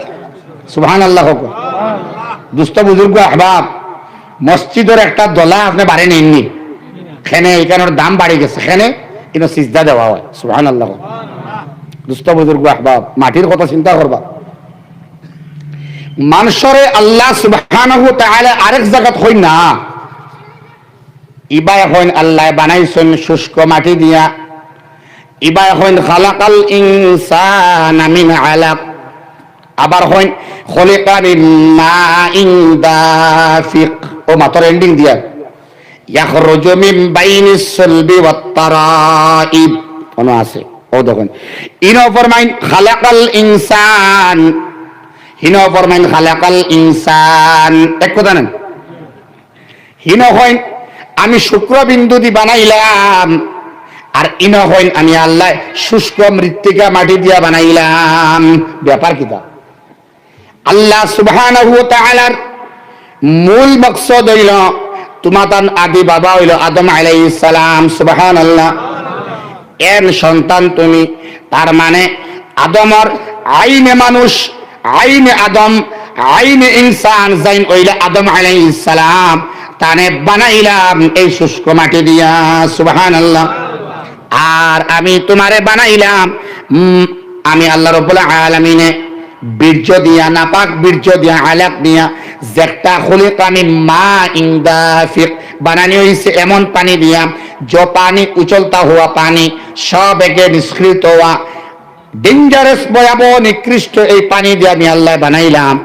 সুবহানাল্লাহ। দুস্থ বুজুর্গ আহবাব, মসজিদের একটা দলা আপনি বাড়ি নেননি, খেনে এখানের দাম বাড়ি গেছে, খেনে কিন্তু সিজদা দেওয়া হয়। সুবহানাল্লাহ। দুস্থ বুজুর্গ আহবাব, মাটির কথা চিন্তা করবা। মানুষরে আল্লাহ সুবহানাহু ওয়া তাআলা আরেক জায়গা কই না, ইবা এখন আল্লাহ বানাইছেন শুষ্ক মাটি দিয়া। ইবা এখন খালাকাল ইনসানা মিন আলাক, আবার হইন খলিকা মিন মাইন দাফিক। ও মাতর এন্ডিং দিয়া ইয়াখরুজু মিন বাইনিস সুলবি ওয়াত তারাইব কোন আছে? ও দেখুন, ইনো ফরমাইন খালাকাল ইনসান, হিনো ফরমাইন খালাকাল ইনসান। এক কথা নেন, হিনো হইন আমি শুক্রবিন্দু দি বানাইলাম, আর ইনো হইন আমি আল্লাহ শুষ্ক মৃত্তিকা মাটি দিয়া বানাইলাম। ব্যাপার কিতা? আল্লাহ সুবহানাহু ওয়া তাআলার মূল মকসদ হইল তোমার আদি বাবা হইল আদম আলাইহিস সালাম। সুবহানাল্লাহ। এর সন্তান তুমি, তার মানে আদমর আইনে মানুষ, আইনে আদম, আইনে ইনসান যাইন হইল আদম আলাইহিস সালাম। তানে বানাইলাম এই শুষ্ক মাটি দিয়া। সুবহানাল্লাহ। আর আমি তোমারে বানাইলাম, আমি আল্লাহ রাব্বুল আলামিনে বীর্য দিয়া, নাপাক বীর্য দিয়া, আলাক দিয়া, যেটা খুলিকা মিন মাইন দাফিক, বানানি হয়েছে এমন পানি দিয়া, जो पानी उछलता हुआ पानी सब एके निष्कृत हुआ डेंजारस भयाबह निकृष्ट এই পানি দিয়ে আমি আল্লাহ বানাইলাম।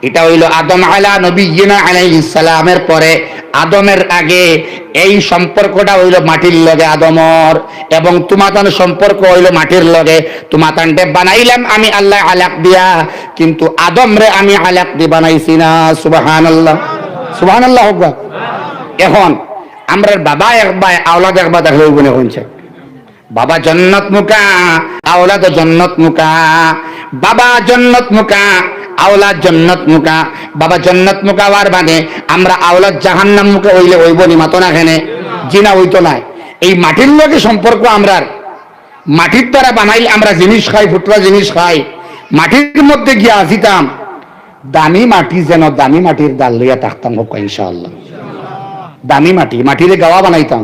এটা হইল আদম আলা নবিয়িনা আলাইহিস সালামের পরে, আদমের আগে এই সম্পর্কটা হইল মাটির লগে আদমর, এবং তোমাতান সম্পর্ক হইল মাটির লগে। তোমাতানটে বানাইলাম আমি আল্লাহ আলাক দিয়া, কিন্তু আদম রে আমি আলাক দিয়ে বানাইছি না। সুবহানাল্লাহ, সুবহানাল্লাহ হোক। এখন আমরা বাবা একবার আওলাদ একবার দেখা হইব না কোনছে, বাবা জন্নত মুকা, আওলাদ জন্নত মুকা, বাবা জন্নত মুকা, আওলাদ জন্নত মুকা। বাবা জন্নত মুকা হওয়ার মানে আমরা আওলাদ জাহান্নাম মুখে হইলে হইব নি? মাতো না খেনে জিনা হইতো না। এই মাটির লগে সম্পর্ক আমরার, মাটির দ্বারা বানাইলে আমরা জিনিস খাই, ফুটরা জিনিস খাই, মাটির মধ্যে গিয়া আসিতাম, দামি মাটি যেন দামি মাটির ডাল লইয়া থাকতাম হোক ইনশাআল্লাহ। দামি মাটি, মাটিরে গাওয়া বানাইতাম।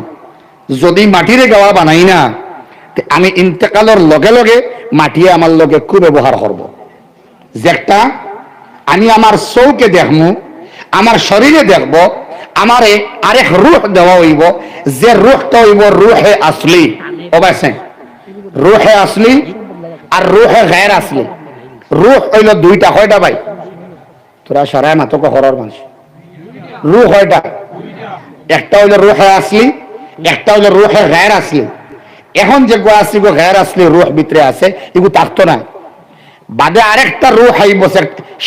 যদি মাটিরে গাওয়া বানাই না, আমি ইন্তেকালের লগে লগে মাটিয়ে আমার লগে কু ব্যবহার করব। যেটা আমি আমার চৌকে দেখমু, আমার শরীরে দেখব, আমারে আরেক রুহ দেওয়া হইব, যে রুহটা হইব রুহে আসলি। অবশ্যই রুহে আসলি আর রুহে গায়ের আসলি। রুহ হইল দুইটা, কয়টা ভাই? তোরা সারায় মাতক হরর মানুষ। রুহ কয়টা? একটা হইল রুহে আসলি, একটা হইল রুহে গায়ের আসলি। এখন যে গো আসলি গো গায়ের আসলি রুহ ভিতরে আছে, এগুলো থাকতো না। বাদে আরেকটা রুহ আইব,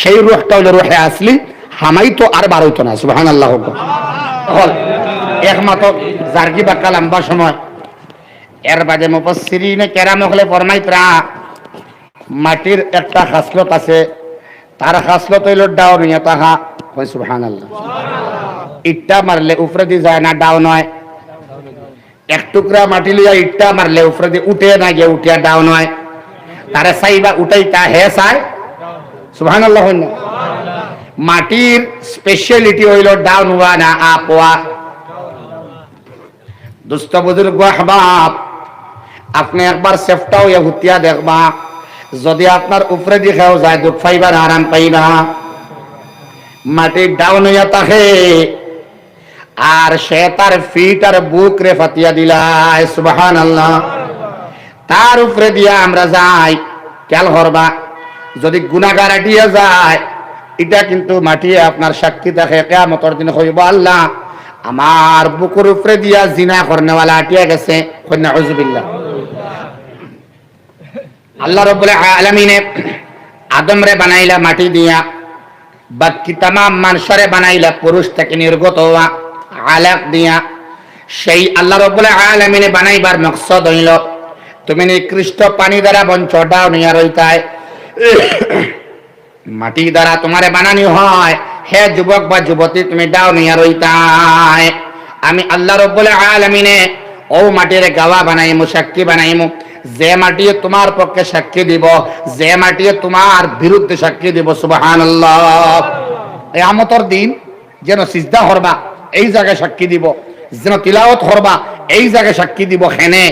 সেই রুহটা হইল রুহে আসলি, হামাই তো আর বার হইতো না। সুবহানাল্লাহ। একমাত্র জার্গি বাক্কা লম্বা সময় এর বাদে মুফাসসিরিনে কেরাম হলে ফরমাইতরা, মাটির একটা খাসলত আছে, তার খাসলত হইল ডাউন হইয়া তাহা। সুবহানাল্লাহ। ইটটা মারলে উপরে দিয়ে যায় না, ডাউন হয়। এক টুকরা মাটি লিয়া ইটটা মারলে উপরে দিয়ে উঠে না গিয়ে উঠিয়া ডাউন হয়। তারা চাইবা উঠাইতা হে চাই। সুবহানাল্লাহ। মাটির স্পেশালিটি হইল ডাউন হওয়া না আপ হওয়া। দুস্থ বুজুর্গ আহবাব, আপনি একবার চেষ্টা হইয়া হুতিয়া দেখবা, যদি আপনার উপরে দিয়ে খাও যায় দুঃখ পাইবা না, আরাম পাইবা। মাটির ডাউন হইয়া থাকে আর সে তার ফিট আর বুক রে ফাতিয়া দিলাই। সুবহানাল্লাহ। তার উপরে দিয়া আমরা যাই, খেয়াল করবা, যদি গুনাহগার আটিয়া যায়, এটা কিন্তু মাটিয়ে আপনার সাক্ষী থাকে। কিয়ামতের দিন কইব, আল্লাহ আমার বুকের উপরে দিয়া জিনা করনেওয়ালা আটিয়া গেছে। নাউযুবিল্লাহ। আল্লাহ রাব্বুল আলামিনে আদম রে বানাইলা মাটি দিয়া, বাকি तमाम মানুষরে বানাইলা পুরুষ থেকে নির্গত হওয়া আলাক দিয়া। সেই আল্লাহ রাব্বুল আলামিনে বানাইবার মাকসাদ হইল তুমি নিকৃষ্ট পানি দ্বারা বঞ্চটাও নিয়া রইতায়। মাটি দ্বারা তোমারে বানানি হয়, হে যুবক বা যুবতী তুমি ডাও নিয়া রইতায়। আমি আল্লাহ রাব্বুল আলামিনে ও মাটিরে গাওয়া বানাইমু, সাক্ষী বানাইমু, যে মাটিয়ে তোমার পক্ষে সাক্ষী দিব, যে মাটিয়ে তোমার বিরুদ্ধে সাক্ষী দিব। সুবহানাল্লাহ। কিয়ামতের দিন যেন সিজদা করবা এই জায়গায় সাক্ষী দিব, যেন তিলাওয়াত করবা এই জায়গায় সাক্ষী দিব। হেনে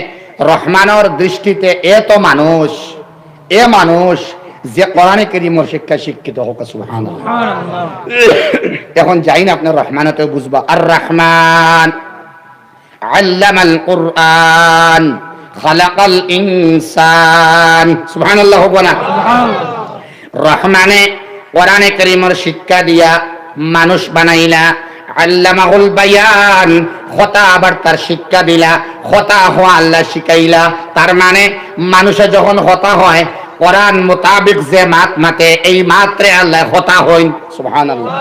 রহমানের দৃষ্টিতে এত মানুষ, এ মানুষ যে কোরআনে কারীমের শিক্ষা শিক্ষিত হোক। সুবহানাল্লাহ। এখন যাই না আপনার রহমানতে বুঝবা। আর রহমান আল্লামাল কুরআন খালাকাল ইনসান। সুবহানাল্লাহ হোক না? রহমানে কোরআনে কারীমের শিক্ষা দিয়া মানুষ বানাইলা। আল্লামাহুল বায়ান, কথা আবার তার শিক্ষা দিলা, কথা হওয়া আল্লাহ শিখাইলা। তার মানে মানুষে যখন কথা হয় কোরআন মোতাবেক যে মাত মাতে, এই মাত্রে আল্লাহ কথা হইন। সুবহানাল্লাহ।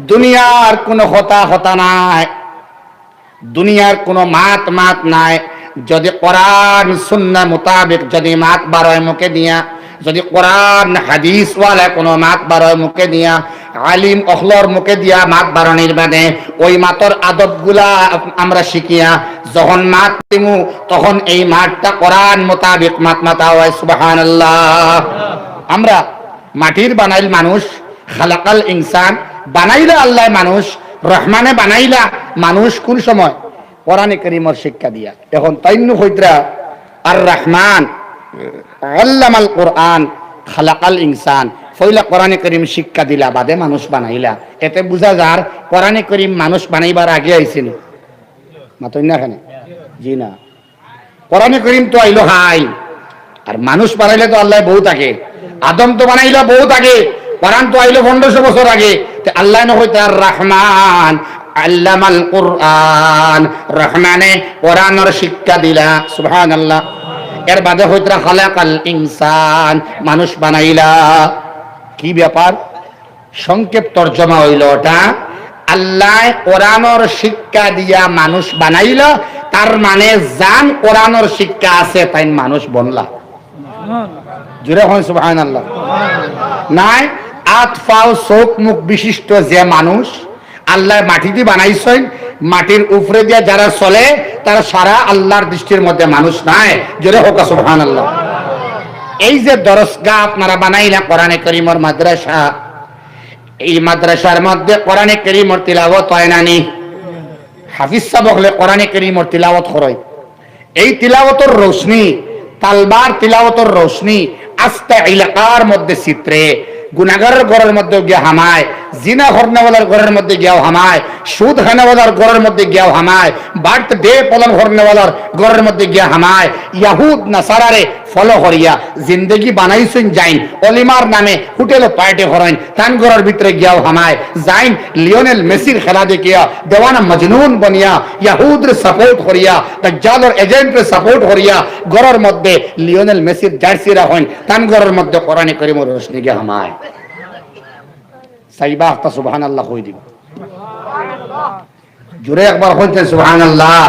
দুনিয়ার কোনো কথা নাই, দুনিয়ার কোনো মাত নাই। যদি কোরআন সুন্নাহ মোতাবেক যদি মাত বারোয় মুখে দিয়া, যদি কোরআন হাদিস ওয়ালা কোনো মাত বারোয় মুখে দিয়া, আলিম অখলর মুখে দিয়া মাত বারণের বাদে ওই মাতর আদবগুলা আমরা শিখিয়া যখন মাত দিমু, তখন এই মাতটা কোরআন মোতাবেক মাত মাতা হয়। সুবহানাল্লাহ। আমরা মাটির বানাইল মানুষ, খালাকাল ইনসান বানাইলা আল্লাহ মানুষ, রহমানে বানাইলা মানুষ কোন সময়? কোরআনে কারীমের শিক্ষা দিয়া। এখন তাইন্নু হইতরা আর রহমান আল্লামাল কোরআন খালাকাল ইনসান ফইলা কোরআনে কারীম শিক্ষা দিলা বাদে মানুষ বানাইলা এতে বুঝা যার কোরআনে কারীম মানুষ বানাইবার আগে আইছেন মাতই না এখানে জি না কোরআনে কারীম তো আইলো হাই আর মানুষ বানাইলে তো আল্লাহ বহুত আগে আদম তো বানাইলা বহুত আগে কোরআন তো আইলো 1500 বছর আগে তে আল্লাহ না হইতা রহমান আল্লামাল কুরআন রহমানে কোরআনের শিক্ষা দিলা সুবহানাল্লাহ এর বাদে হইতা খালাকাল ইনসান মানুষ বানাইলা কি ব্যাপার সংক্ষেপ তরজমা হইল ওটা আল্লাহ কোরআনের শিক্ষা দিয়া মানুষ বানাইলা তার মানে জান কোরআনের শিক্ষা আছে তাই মানুষ বনলা জুড়ে হয় সুবহানাল্লাহ নাই আট পাও চোখ মুখ বিশিষ্ট যে মানুষ আল্লাহ মাটি দিয়ে বানাইছেন মাটির উপরে দিয়ে যারা চলে তারা সারা আল্লাহর দৃষ্টির মধ্যে মানুষ নাই জুড়ে হোক সুবহানাল্লাহ এই যে দরসগাহ আপনারা বানাইলা কোরআনে কারীমের মাদ্রাসা এই মাদ্রাসার মধ্যে কোরআনে কারীমের তিলাওয়াত হয় না নি হাফিজ সাহেব হলে কোরআনে কারীমের তিলাওয়াত করে এই তিলাওয়াতের রোশনি তালবার তিলাওয়াতের রোশনি আস্তে এলাকার মধ্যে চিত্রে গুনাহগারের ঘরের মধ্যে গিয়ে হামায় জিনা করনেওয়ালার ঘরের মধ্যে গিয়াও হামায় সুদ খানেওয়ালার ঘরের মধ্যে গিয়াও হামায় বার্থডে পালন করনেওয়ালার ঘরের মধ্যে গিয়া হামায় ইয়াহুদ নাসারারে ফলো করিয়া জিন্দগি বানাইছেন যাইন অলিমার নামে হোটেল পার্টি করেন তান ঘরের ভিতরে গিয়াও হামায় যাইন লিওনেল মেসির খেলা দেখিয়া দেওয়ানা মজনুন বনিয়া ইয়াহুদের সাপোর্ট করিয়া দাজ্জালের এজেন্টের সাপোর্ট করিয়া ঘরের মধ্যে লিওনেল মেসির জার্সিরা হন তান ঘরের মধ্যে কোরআনে কারীমের রোশনি গিয়া হামায় সাইবা আখতা সুবহানাল্লাহ কই দিব জোরে একবার বলতে সুবহানাল্লাহ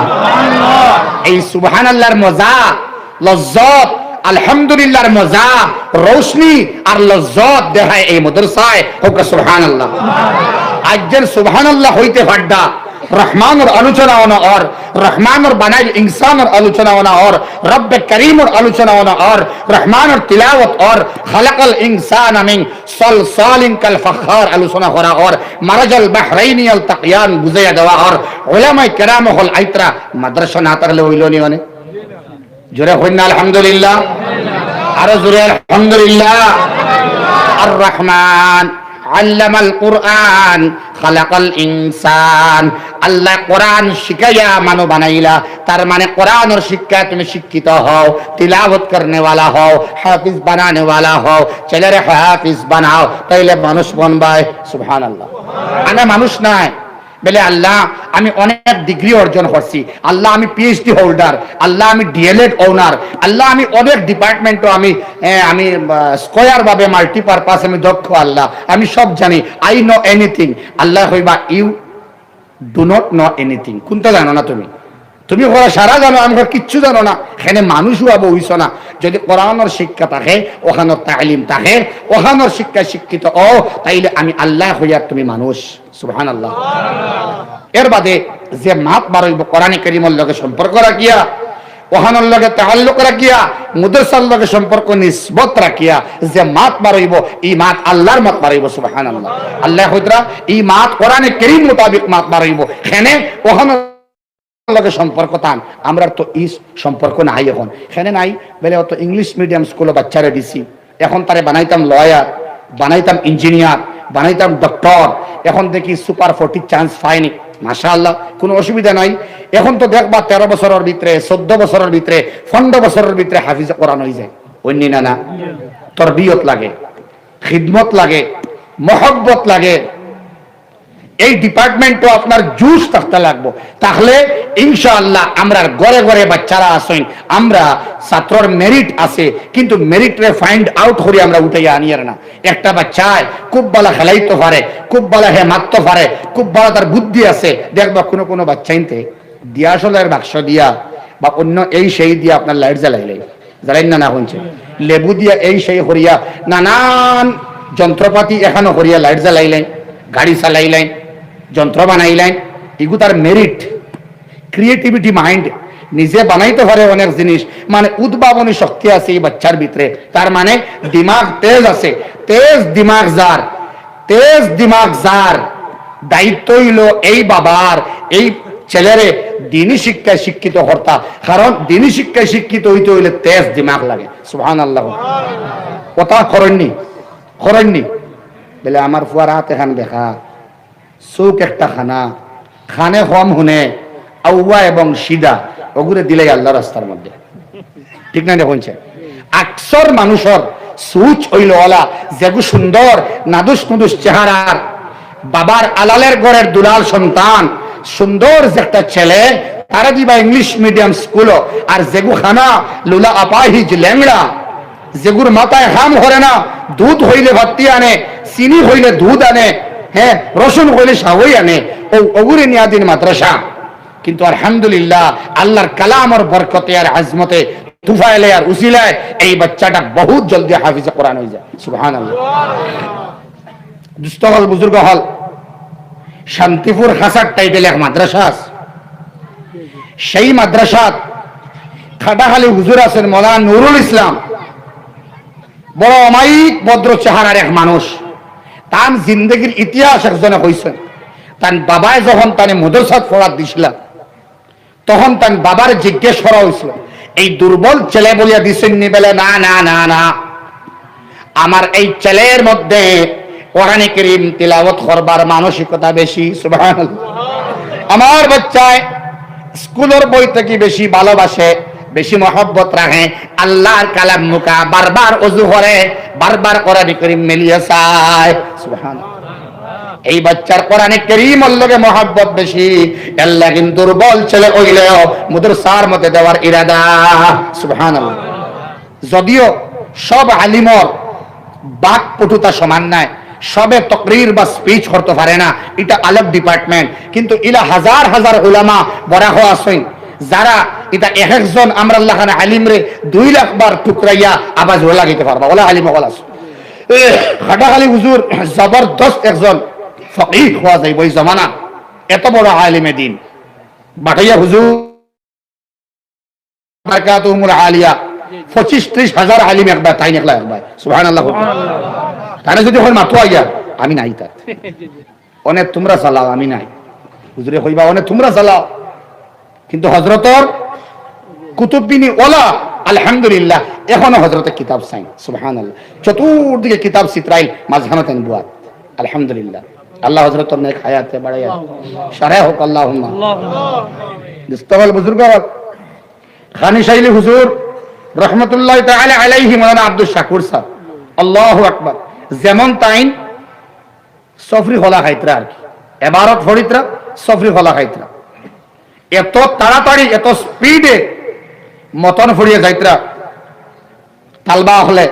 এই সুবহানাল্লাহর মজা লজ্জত আলহামদুলিল্লাহর মজা রোশনি আর লজ্জত দেখায় এই মাদ্রাসায় হোক সুবহানাল্লাহ আজের সুবহানাল্লাহ হইতে ফাড্ডা রহমানের আলোচনা হোনা और রহমানের বানাইল ইনসানের আলোচনা হোনা और রব্বে করিমের আলোচনা হোনা और রহমানের তিলাওয়াত और খলাকাল ইনসান মিন সলসালিন কাল ফখার আলোচনা করা और মারাজাল বাহরাইন ইয়ালতাকিয়ান বুঝাইয়া দেওয়া और উলামায়ে কেরাম হল আইতরা মাদ্রাসা না থাকলে হইল নি মানে জোরে কইনা আলহামদুলিল্লাহ আর জোরে আলহামদুলিল্লাহ আর রহমান আল্লামাল কুরআন খালাকাল ইনসান আল্লাহ কোরআন শিখাইয়া মানব বানাইলা তার মানে কোরআনের শিক্ষা তুমি শিক্ষিত হও তিলাওয়াত করনে वाला হও হাফিজ বানানে वाला হও ছেলেরে হাফিজ বানাও তাইলে মানুষ বনবাই সুবহানাল্লাহ আমি মানুষ নাই বলে আল্লাহ আমি অনেক ডিগ্রি অর্জন করছি আল্লাহ আমি পিএইচডি হোল্ডার আল্লাহ আমি ডিএলএড ওনার আল্লাহ আমি অনেক ডিপার্টমেন্টও আমি স্কয়ার ভাবে মাল্টিপারপাস আমি দক্ষ আল্লাহ আমি সব জানি আই নো এনিথিং আল্লাহ হইবা you do not know anything কোনটা জানো না তুমি তুমি ওরা সারা জানো আমি কিচ্ছু জানো না এখানে মানুষও আবো হইছ না যদি কোরআনের শিক্ষা থাকে ওখানের তালিম থাকে ওখানের শিক্ষা শিক্ষিত ও তাইলে আমি আল্লাহ হইয়া তুমি মানুষ সুবহানাল্লাহ এর বাদে যে মাত বারইব কোরআনে কারীমের লগে সম্পর্ক রাখিয়া ওখানের লগে তাআল্লুক রাখিয়া মুদারসার লগে সম্পর্ক নিসবত রাখিয়া যে মাত বারইব এই মাত আল্লাহর মাত বারইব সুবহানাল্লাহ আল্লাহ হইতরা এই মাত কোরআনে কারীম মোতাবেক মাত বারইব এখানে ওখানের লগে সম্পর্ক টান আমরা তো এই সম্পর্ক নাই এখন এখানে নাই বলে অত ইংলিশ মিডিয়াম স্কুলে বাচ্চারে দিছি এখন তারে বানাইতাম লয়ার বানাইতাম ইঞ্জিনিয়ার বানাইতাম ডক্টর এখন দেখি সুপার 40 চান্স পাইনি মাশাআল্লাহ কোনো অসুবিধা নাই এখন তো দেখবা 13 বছরের ভিতরে 14 বছরের ভিতরে 15 বছরের ভিতরে হাফিজ কোরআন হয়ে যায় অন্য না তরবিয়ত লাগে খিদমত লাগে মহব্বত লাগে এই ডিপার্টমেন্টও আপনার জুস থাকতে লাগবো তাহলে ইনশাআল্লাহ আমরা ঘরে ঘরে বাচ্চারা আসেন আমরা ছাত্রর মেরিট আছে কিন্তু মেরিটরে ফাইন্ড আউট করে আমরা উঠাইয়া আনিয়ার না একটা বাচ্চায় খুব ভালো খেলাইতে পারে খুব ভালো হে মারতে পারে খুব ভালো তার বুদ্ধি আছে দেখবা কোনো কোনো বাচ্চাইতে দিয়াশলের বাক্স দিয়া বা অন্য এই সেই দিয়া আপনার লাইট জ্বালাইলে জ্বালাই না শুনছে লেবু দিয়া এই সেই করিয়া নানান যন্ত্রপাতি এখানো করিয়া লাইট জ্বালাইলেন গাড়ি চালাইলেন যন্ত্র বানাইলেন এগু তার মেরিট ক্রিয়েটিভিটি মাইন্ড নিজে বানাইতে পারে অনেক জিনিস মানে উদ্ভাবনী শক্তি আছে এই বাচ্চার ভিতরে তার মানে দিমাগ তেজ আছে তেজ দিমাগ যার দায়িত্ব হইল এই বাবার এই ছেলেরে দিনী শিক্ষায় শিক্ষিত হর্তা কারণ দিনী শিক্ষায় শিক্ষিত হইতে হইলে তেজ দিমাগ লাগে সুবহানাল্লাহ কথা করেননি বলে আমার ফুয়ার হাত এখান দেখা চৌক একটা খানা খানে কম শুনে আউয়া এবং সিদা ওগুলো দিলে আল্লাহ রাস্তার মধ্যে ঠিক না দেখুনছে আকসর মানুষের সুচ হইল ওলা যেগু সুন্দর নাদুস নুদুস চেহারার বাবার আলালের ঘরের দুলাল সন্তান সুন্দর যে একটা ছেলে তারা দিবা ইংলিশ মিডিয়াম স্কুল আর যেগু খানা লুলা আপাহিজ ল্যাংড়া যেগুর মাথায় হাম করে না দুধ হইলে ভাত্তি আনে চিনি হইলে দুধ আনে হ্যাঁ রসুন হইলে সাহই আনে ও ওগুরে নিয়াদিন মাদ্রাসা কিন্তু আলহামদুলিল্লাহ আল্লাহর কালামর বরকতে আর আজমতে তুফাইলে আর উসিলায় এই বাচ্চাটা বহুত জলদি হাফিজে কোরআন হয়ে যায় সুবহানাল্লাহ। দুস্থ হল বুজুর্গ হল শান্তিপুর হাসার টাইটেল এক মাদ্রাসা আছে সেই মাদ্রাসাত খাটাখালি হুজুর আছেন মৌলানা নুরুল ইসলাম বড় অমায়িক ভদ্র চেহারার এক মানুষ তার জিন্দগির ইতিহাস একজনে কইছেন তার বাবায় যখন তানে মাদ্রাসাত পড়াত দিছিল তখন তার বাবার জিজ্ঞেস করা হয়েছিল এই দুর্বল ছেলে বলিয়া দিছেন নি বলে না না না না আমার এই ছেলের মধ্যে কোরআন কারীম তিলাওয়াত করবার মানসিকতা বেশি সুবহানাল্লাহ আমার বাচ্চায় স্কুলের বই থেকে বেশি ভালোবাসে বেশি মহব্বত রাখে আল্লাহর কালাম মুকা বারবার ওযু করে বারবার কোরআন কারীম মিলিয়ে চায় সুবহানাল্লাহ এই বাচ্চার কোরআন কারীমের লগে মহব্বত বেশি আল্লাহ কিন্তু দুর্বল ছেলে হইলেও মাদ্রাসার মধ্যে দেওয়ার ইরাদা সুবহানাল্লাহ। যদিও সব আলিমর বাক পটুতা সমান নাই সবে তকরির বা স্পিচ করতে পারে না এটা আলাদা ডিপার্টমেন্ট কিন্তু ইলা হাজার হাজার উলামা বড় হওয়া আছেন যারা এটা এক একজন আমরা আল্লাহ খান আলিম রে 2 লাখ বার টুকরাইয়া আওয়াজ লাগাইতে পারবা ওলা আলিম হল আছে খাটাখালি হুজুর জবরদস্ত একজন ফকিহ হওয়া যায় ওই জমানা এত বড় আলিমে দিন বাটাইয়া হুজুর বারাকাতুহুমুল আলিয়া 25-30 হাজার আলিম একবার তাই একলা একবার সুবহানাল্লাহ তারা যদি হয় মাতো আইয়া আমি নাই তার অনেক তোমরা চালাও আমি নাই হুজুরে হইবা অনেক তোমরা চালাও কিন্তু হযরতর কুতুববিনী ওলা আলহামদুলিল্লাহ এখনো হযরতের কিতাব চাই সুবহানাল্লাহ চতুর্দিকে কিতাব চিত্রাইল মাঝখানে তেন বুয়াত আলহামদুলিল্লাহ আল্লাহ হযরতর নেক হায়াতে বাড়াইয়া সারাই হোক আল্লাহুম্মা দস্তওয়াল বুজুর্গ খানি শাইলি হুজুর রহমাতুল্লাহি তাআলা আলাইহি মাওলানা আব্দুল শাকুর সাহেব আল্লাহু আকবার যেমন তাইন সফরি হলা খাইতরা আর কি ইবারত ফরিতরা সফরি হলা খাইতরা এত তাড়াতাড়ি এত স্পিডে মতন ফড়িয়ে যাইতরা তালবা হলে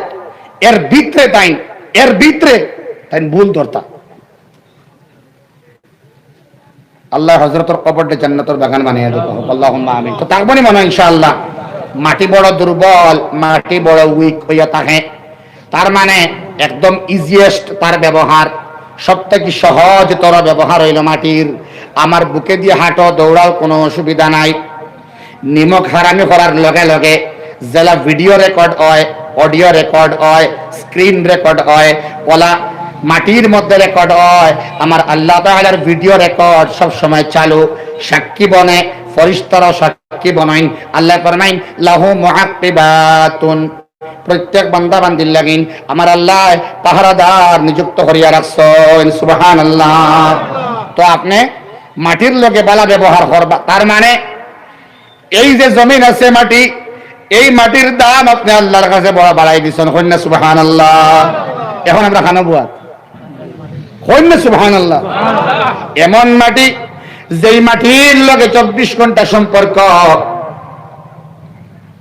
এর ভিতরে তাইন ভুল ধরতা আল্লাহ হযরতের কবরটা জান্নাতের বাগান বানিয়ে দেব আল্লাহুম্মা আমিন। তো তারপরে মনে ইনশাআল্লাহ মাটি বড় দুর্বল মাটি বড় উইক হইয়া থাকে তার মানে একদম ইজিয়েস্ট তার ব্যবহার সবথেকে সহজতর ব্যবহার হইল মাটির আমার বুকে দিয়ে হাঁটো দৌড়াও কোনো অসুবিধা নাই নিমক হারামি করার লগে লগে যেলা ভিডিও রেকর্ড হয় অডিও রেকর্ড হয় স্ক্রিন রেকর্ড হয় ওলা মাটির মধ্যে রেকর্ড হয় আমার আল্লাহ তাআলার ভিডিও রেকর্ড সব সময় চালু সাক্ষী বনে ফেরেশতারা সাক্ষী বনাইন আল্লাহ ফরমাইন লাহু মুআক্কিবাতুন প্রত্যেক বান্দা বান্দির লাগিন আমার আল্লাহ পাহারাদার নিযুক্ত করিয়া রাখছেন সুবহানাল্লাহ। তো আপনি মাটির লগে বালা ব্যবহার করবা তার মানে এই যে জমিন আছে মাটি এই মাটির দাম আপনি আল্লাহর কাছে বড় বাড়াই দিছেন কইনা সুবহানাল্লাহ। এখন আমরা খানা বুয়া কইনা সুবহানাল্লাহ এমন মাটি যেই মাটির লগে 24 ঘন্টা সম্পর্ক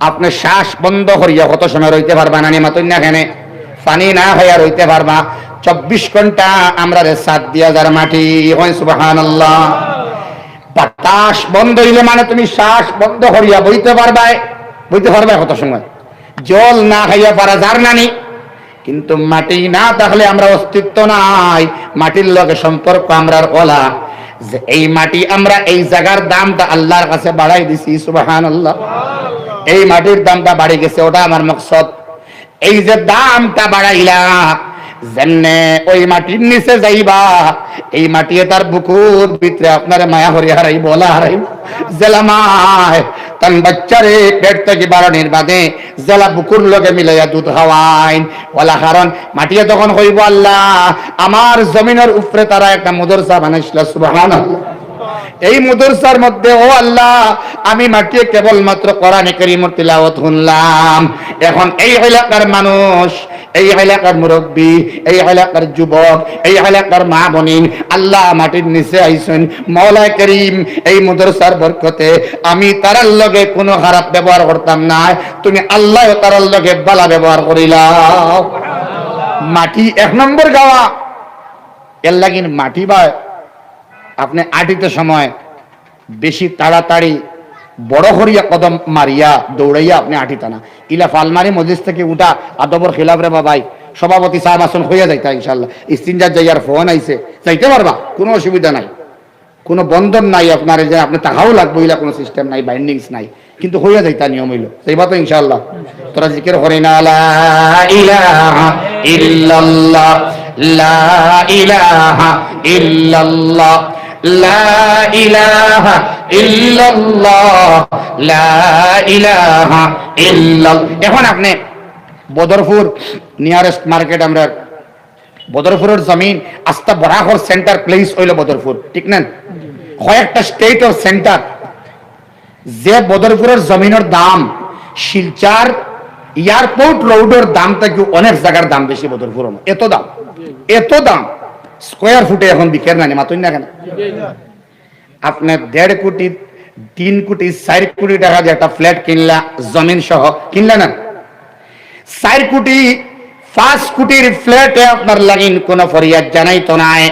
আপনি শ্বাস বন্ধ করিয়া কত সময় রইতে পারবা না নিমাতই না এখানে পানি না হইয়া রইতে পারবা 24 ঘন্টা আমরা রে সাথ দিয়া যার মাটি হয় সুবহানাল্লাহ। বাতাস বন্ধ হইলে মানে তুমি শ্বাস বন্ধ করিয়া বইতে পারবা কত সময় জল না খাইয়া পারা যার নানি কিন্তু মাটি না থাকলে আমরা অস্তিত্ব নাই মাটির লগে সম্পর্ক আমরার ওলা যে এই মাটি আমরা এই জায়গার দামটা আল্লাহর কাছে বাড়াই দিছি সুবহানাল্লাহ। এই মাটির দামটা বাড়ি গেছে ওটা আমার মকসদ এই যে দামটা বাড়াইলা জেনে ওই মাটির নিচে যাইবা এই মাটি তার বুকুর ভিতরে আপনার মায়া হরি হারাই বলা হারাই জেলামায় তান বাচ্চারে পেট থেকে বাড়ানির বাদে জেলা বুকুর লগে মিলাইয়া দুধ খাওয়াইন ওলা কারণ মাটিয়ে তখন কইব আল্লাহ আমার জমিনের উপরে তারা একটা মাদ্রাসা বানাইছিল সুবহানাল্লাহ এই মাদ্রাসার মধ্যে ও আল্লাহ আমি মাটিয়ে কেবলমাত্র কোরআনে কারীমের তিলাওয়াত শুনলাম এখন এই এলাকার মানুষ এই এলাকার মুরব্বী এই এলাকার যুবক এই এলাকার মা বোনিন আল্লাহ মাটির নিচে আইছেন মাওলা করিম এই মাদ্রাসার বরকতে আমি তারার লগে কোনো খারাপ ব্যবহার করতাম না তুমি আল্লাহ তারার লগে ভালো ব্যবহার করিলাও মাটি এক নম্বর গাওয়া এর লাগিন মাটি বা আপনি আটিতে সময় বেশি তাড়াতাড়ি বড় করিয়া কদম মারিয়া দৌড়াইয়া আপনি আটিতা না ইলা ফালমারি মজলিস থেকে উঠা আদবর খিলাফ রে বাবাই সভাপতি সাহেব আসন হইয়া যাইতা ইনশাআল্লাহ ইস্তিনজার যাইয়ার ফোন আইছে যাইতে পারবা কোনো অসুবিধা নাই কোনো বন্ধন নাই আপনার যে আপনি টাকাও লাগবে ইলা কোনো সিস্টেম নাই বাইন্ডিংস নাই কিন্তু হইয়া যাইতা নিয়ম হইল সেইবা তো ইনশাআল্লাহ তোরা জিকির করি না লা ইলাহা ইল্লাল্লাহ লা ইলাহা ইল্লাল্লাহ লা ইলাহা ইল্লাল্লাহ লা ইলাহা ইল্লাল্লাহ এখন আপনি বদরপুর নিয়ারেস্ট মার্কেট আমরা বদরপুরের জমিন আস্তা বরাহর সেন্টার প্লেস হইল বদরপুর ঠিক না কয়েকটা স্টেট অফ সেন্টার যে বদরপুরের জমিনের দাম শিলচার এয়ারপোর্ট রোডের দাম থেকে অনেক জায়গার দাম বেশি বদরপুর এত দাম স্কোয়ার ফুটে এখন বিকের না মাতুন না কেন আপনি 1.5 কোটি 3 কোটি 4 কোটি টাকা দিয়ে একটা ফ্ল্যাট কিনলা জমিন সহ কিনলা না 4 কোটি 5 কোটির ফ্ল্যাটে আপনার লাগিন কোনো ফরিয়াদ জানাই তো নাই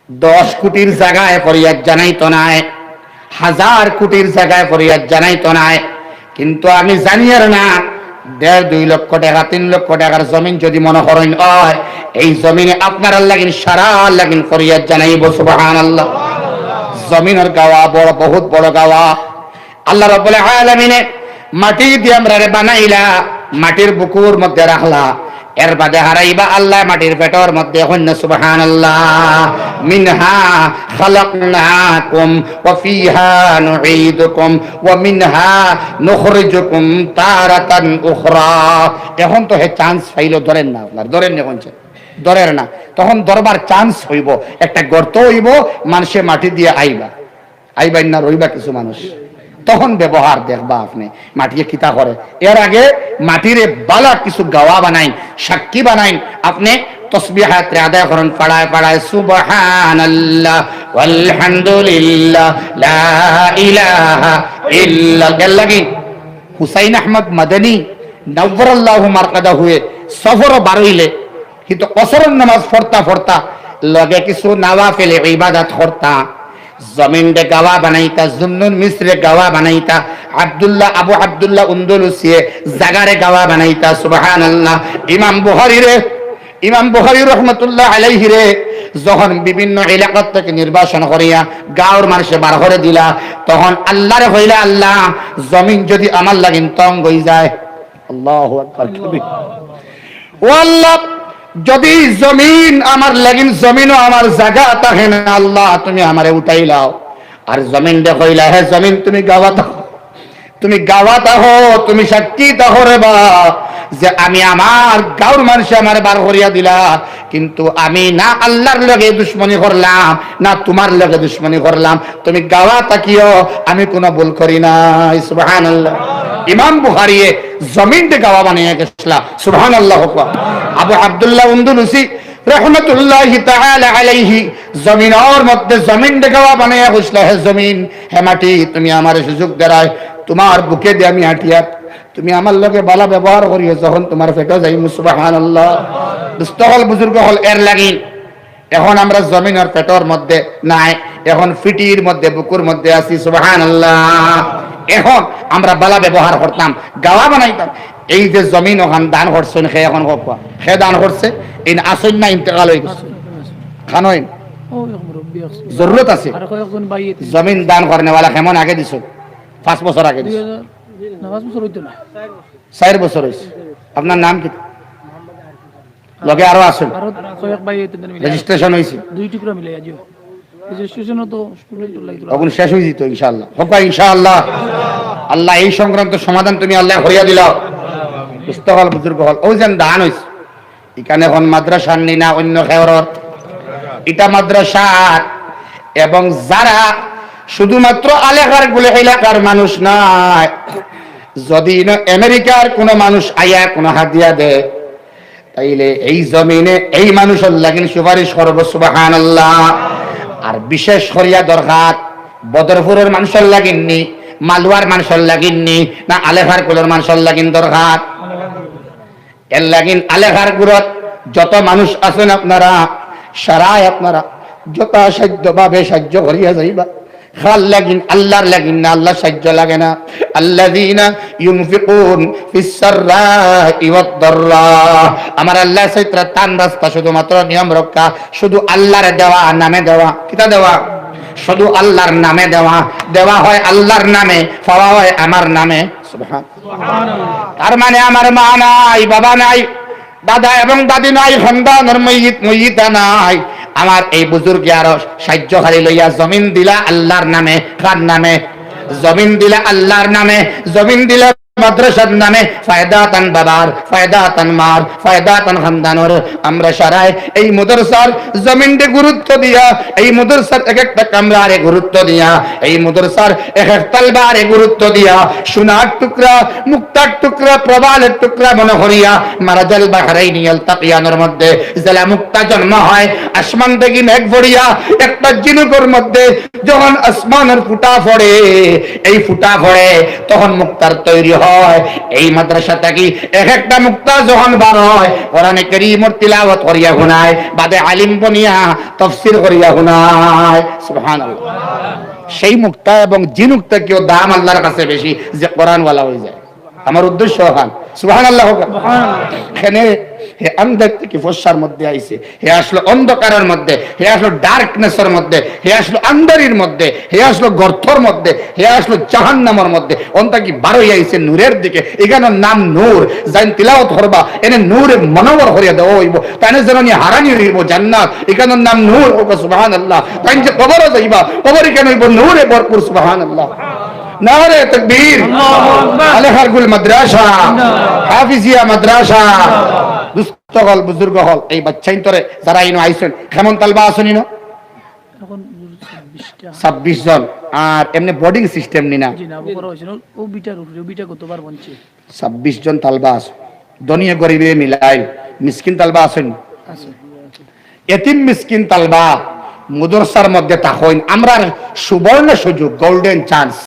10 কোটির জায়গায় ফরিয়াদ জানাই তো নাই 1000 কোটির জায়গায় ফরিয়াদ জানাই তো নাই কিন্তু আমি জানি আর না 1.5-2 লক্ষ টাকা 3 লক্ষ টাকার জমিন যদি মনে করেন হয় এই জমিনে আপনার লাগিন সারা লাগিন ফরিয়াদ জানাইব সুবহানাল্লাহ জমিনের গাওয়া বড় বহুত বড় গাওয়া আল্লাহ রাব্বুল আলামিনে মাটি দিয়ে আমরা বানাইলা মাটির বুকুর মধ্যে রাখলা এর বাদে হারাইবা আল্লাহ মাটির পেটের মধ্যে হন্য সুবহানাল্লাহ মিনহা খালাকনাকুম ওয়া ফিহা নুঈদুকুম ওয়া মিনহা নুখরিজুকুম তারাতান উখরা এখন তো হে চান্স পাইলো ধরেন না আপনার ধরেন না কোনছে ধরেন না তখন দরবার চান্স হইব একটা গর্ত হইব মানুষে মাটি দিয়ে আইবা না রইবা কিছু মানুষ তখন ব্যবহার দেখবা আপনি মাটিয়ে কিতা করে এর আগে মাটিরে বালা কিছু গাওয়া বানাইন সাক্ষী বানাইন আপনি তসবিহাত আদায় করেন পাড়ায় সুবহানাল্লাহ ওয়ালহামদুলিল্লাহ লা ইলাহা ইল্লাল্লাহ লাগি হুসাইন আহমদ মাদানী নওয়ারাল্লাহু মারকাদাহু সফর বারইলে কিন্তু কসরের নামাজ পড়তা লগে কিছু নওয়াফিল ইবাদত করতা জমিন দে গাওয়া বানাইতা জুন্নুন মিসরে গাওয়া বানাইতা আবু আব্দুল্লাহ উন্দুলুসি জাগারে গাওয়া বানাইতা সুবহানাল্লাহ ইমাম বুখারী রাহমাতুল্লাহ আলাইহি রে যখন বিভিন্ন এলাকা থেকে নির্বাচন করিয়া গাঁওর মানুষে বার করে দিলা তখন আল্লাহরে হইলা আল্লাহ জমিন যদি আমার লাগিন তং হই যায় আল্লাহু আকবার কবি ও আল্লাহ যদি জমিন আমার লাগিন জমিনও আমার জায়গা থাকে না আল্লাহ তুমি আমারে উঠাই লাও আর জমিন দেখইলা হে জমিন তুমি গাওয়াত হো তুমি সাক্ষী তাহো রে বা যে আমি আমার গাঁওর মানুষ আমার বার করিয়া দিলা কিন্তু আমি না আল্লাহর লগে দুশ্মনী করলাম না তোমার লগে দুশ্মনী করলাম তুমি গাওয়া তাকিও আমি কোনো ভুল করি নাই সুবহানাল্লাহ ইমাম বুখারী জমিনতে গাওয়া বানিয়ে গেছলা সুবহানাল্লাহ আবু আব্দুল্লাহ উন্দুলুসি রাহমাতুল্লাহি তাআলা আলাইহি জমিনের মধ্যে জমিনতে গাওয়া বানিয়ে গেছলা হে জমিন হে মাটি তুমি আমারে সুযোগ দেরায় তোমার বুকে দিয়ে আমি হাঁটিয়া তুমি আমার লগে ভালো ব্যবহার করিও যখন তোমার পেটে যাই সুবহানাল্লাহ দুস্থল বুজুর্গ হল এর লাগি এখন আমরা জমিনের পেটের মধ্যে নাই এখন ফিটির মধ্যে বুকুর মধ্যে আছি সুবহানাল্লাহ এখন আমরা ভালো ব্যবহার করতাম গাওয়া বানাইতাম এই যে জমিন ওখান দান করছেন সে এখন সে দান করছে এই আসন না ইন্তেকাল হয়ে গেছে খানইন জরুরত আছে জমিন দান করেনেওয়ালা কেমন আগে দিছ 5 বছর আগে দিছ 4 বছর হয়েছে আপনার নাম কি লগে আরো আসুন রেজিস্ট্রেশন হয়েছে রেজিস্ট্রেশনও তো স্টুডেন্ট লাগতো তখন শেষ হয়ে যেত ইনশাআল্লাহ হোক ইনশাআল্লাহ আল্লাহ এই সংক্রান্ত সমাধান তুমি আল্লাহ হরিয়া দিল ইস্তহল বুজুর্গ হল ও যেন দান হইছে এখানে হন মাদ্রাসা নি না অন্য খেয়রত এটা মাদ্রাসা এবং যারা শুধুমাত্র আলেখার গুলে এলাকার মানুষ নয় যদি আমেরিকার কোন মানুষ আয়া কোন হাদিয়া দেয় তাইলে এই জমিনে এই মানুষের লাগিন সুপারিশ করব সুবহানাল্লাহ আর বিশেষ করিয়া দরকার বদরপুরের মানুষের লাগিননি মালুয়ার মানুষের লাগিননি না আলেখার কুলের মানুষের লাগিন দরকার এর লাগিন আলেখার গুরত যত মানুষ আছেন আপনারা সারাই আপনারা যথাসাধ্য ভাবে সাহায্য করিয়া যাইবা খাল লাগিন আল্লাহর লাগিন না আল্লাহ সাহায্য লাগে না আল্লাযীনা ইউনফিকুন ফিস সাররাই ওয়াদ দাররা আমার আল্লাহ সাইত্রা তান রাস্তা শুধুমাত্র নিয়ম রক্ষা শুধু আল্লাহর দেওয়া নামে দেওয়া কিতা দেওয়া শুধু আল্লাহর নামে দেওয়া দেওয়া হয় আল্লাহর নামে পাওয়া হয় আমার নামে সুবহানাল্লাহ তার মানে আমার মা নাই বাবা নাই দাদা এবং দাদি নাই সন্তানের মইয়িতা নাই আমার এই বুজুর্গে আরো সাহায্যকারী লইয়া জমিন দিলা আল্লাহর নামে কার নামে জমিন দিলা আল্লাহর নামে জমিন দিলা মাদ্রাসার নামে ফায়দাতান বাবার ফায়দাতান মার ফায়দাতান খানদানর আমরা সারাই এই মাদ্রাসার জমিনকে গুরুত্ব দিয়া এই মাদ্রাসার এক একটা কামরারে গুরুত্ব দিয়া এই মাদ্রাসার এক এক তালবারে গুরুত্ব দিয়া সোনার টুকরা মুক্তার টুকরা প্রবালের টুকরা মনে করিয়া মারাজাল বাহরাইন ইয়ালতাকিয়ানের মধ্যে জেলা মুক্তা জন্ম হয় আসমান থেকে মেঘ পড়িয়া একটা জিনুকের মধ্যে যখন আসমানের ফুটা পড়ে এই ফুটা পড়ে তখন মুক্তার তৈরি হয় এই মাদ্রাসা থেকে এক একটা মুক্তা যখন বার হয় কোরআনে কারীমের তিলাওয়াত করিয়া শোনায় বাদে আলিম বনিয়া তাফসীর করিয়া শোনায় সুবহানাল্লাহ সেই মুক্তা এবং জিনুকটা কেউ দাম আল্লাহর কাছে বেশি যে কোরআন ওয়ালা হয়ে যায় আমার উদ্দেশ্য হান সুবহানাল্লাহ এখানে হে আন্ধার থেকে ফসার মধ্যে আইছে হে আসলো অন্ধকারের মধ্যে হে আসলো ডার্কনেসের মধ্যে হে আসলো আন্ধারির মধ্যে হে আসলো গর্তর মধ্যে হে আসলো জাহান্নামের মধ্যে অন্তা কি বারোই আইছে নূরের দিকে এখানে নাম নূর জাইন তিলাওয়াত করবা এনে নূরে মনোবর করিয়া দেওয়া হইব তাই যেন নি হারানি হইব জান্নাত এখানে নাম নূর হোক সুবহানাল্লাহ তাই যে কবরে যাইবা কবর এখানে হইব নূরে ভরপুর সুবহানাল্লাহ নারে তাকবীর আলেখার গুল মাদ্রাসা হাফিজিয়া মাদ্রাসা দুস্থগল বুজুর্গ হল এই বাচ্চাইন তরে যারা ইনো আইছেন কেমন তালবা আসনি না এখন 26 জন আর এমনি বোর্ডিং সিস্টেম নি না জি না বড় হইছিল ও বিটার উপরে বিটা কতবার বনছে 26 জন তালবা আছে দুনিয়া গরিবে মিলাই মিসকিন তালবা আছেন আছে এতিম মিসকিন তালবা মাদ্রাসার মধ্যে তাকইন আমরা সুবর্ণ সুযোগ গোল্ডেন চান্স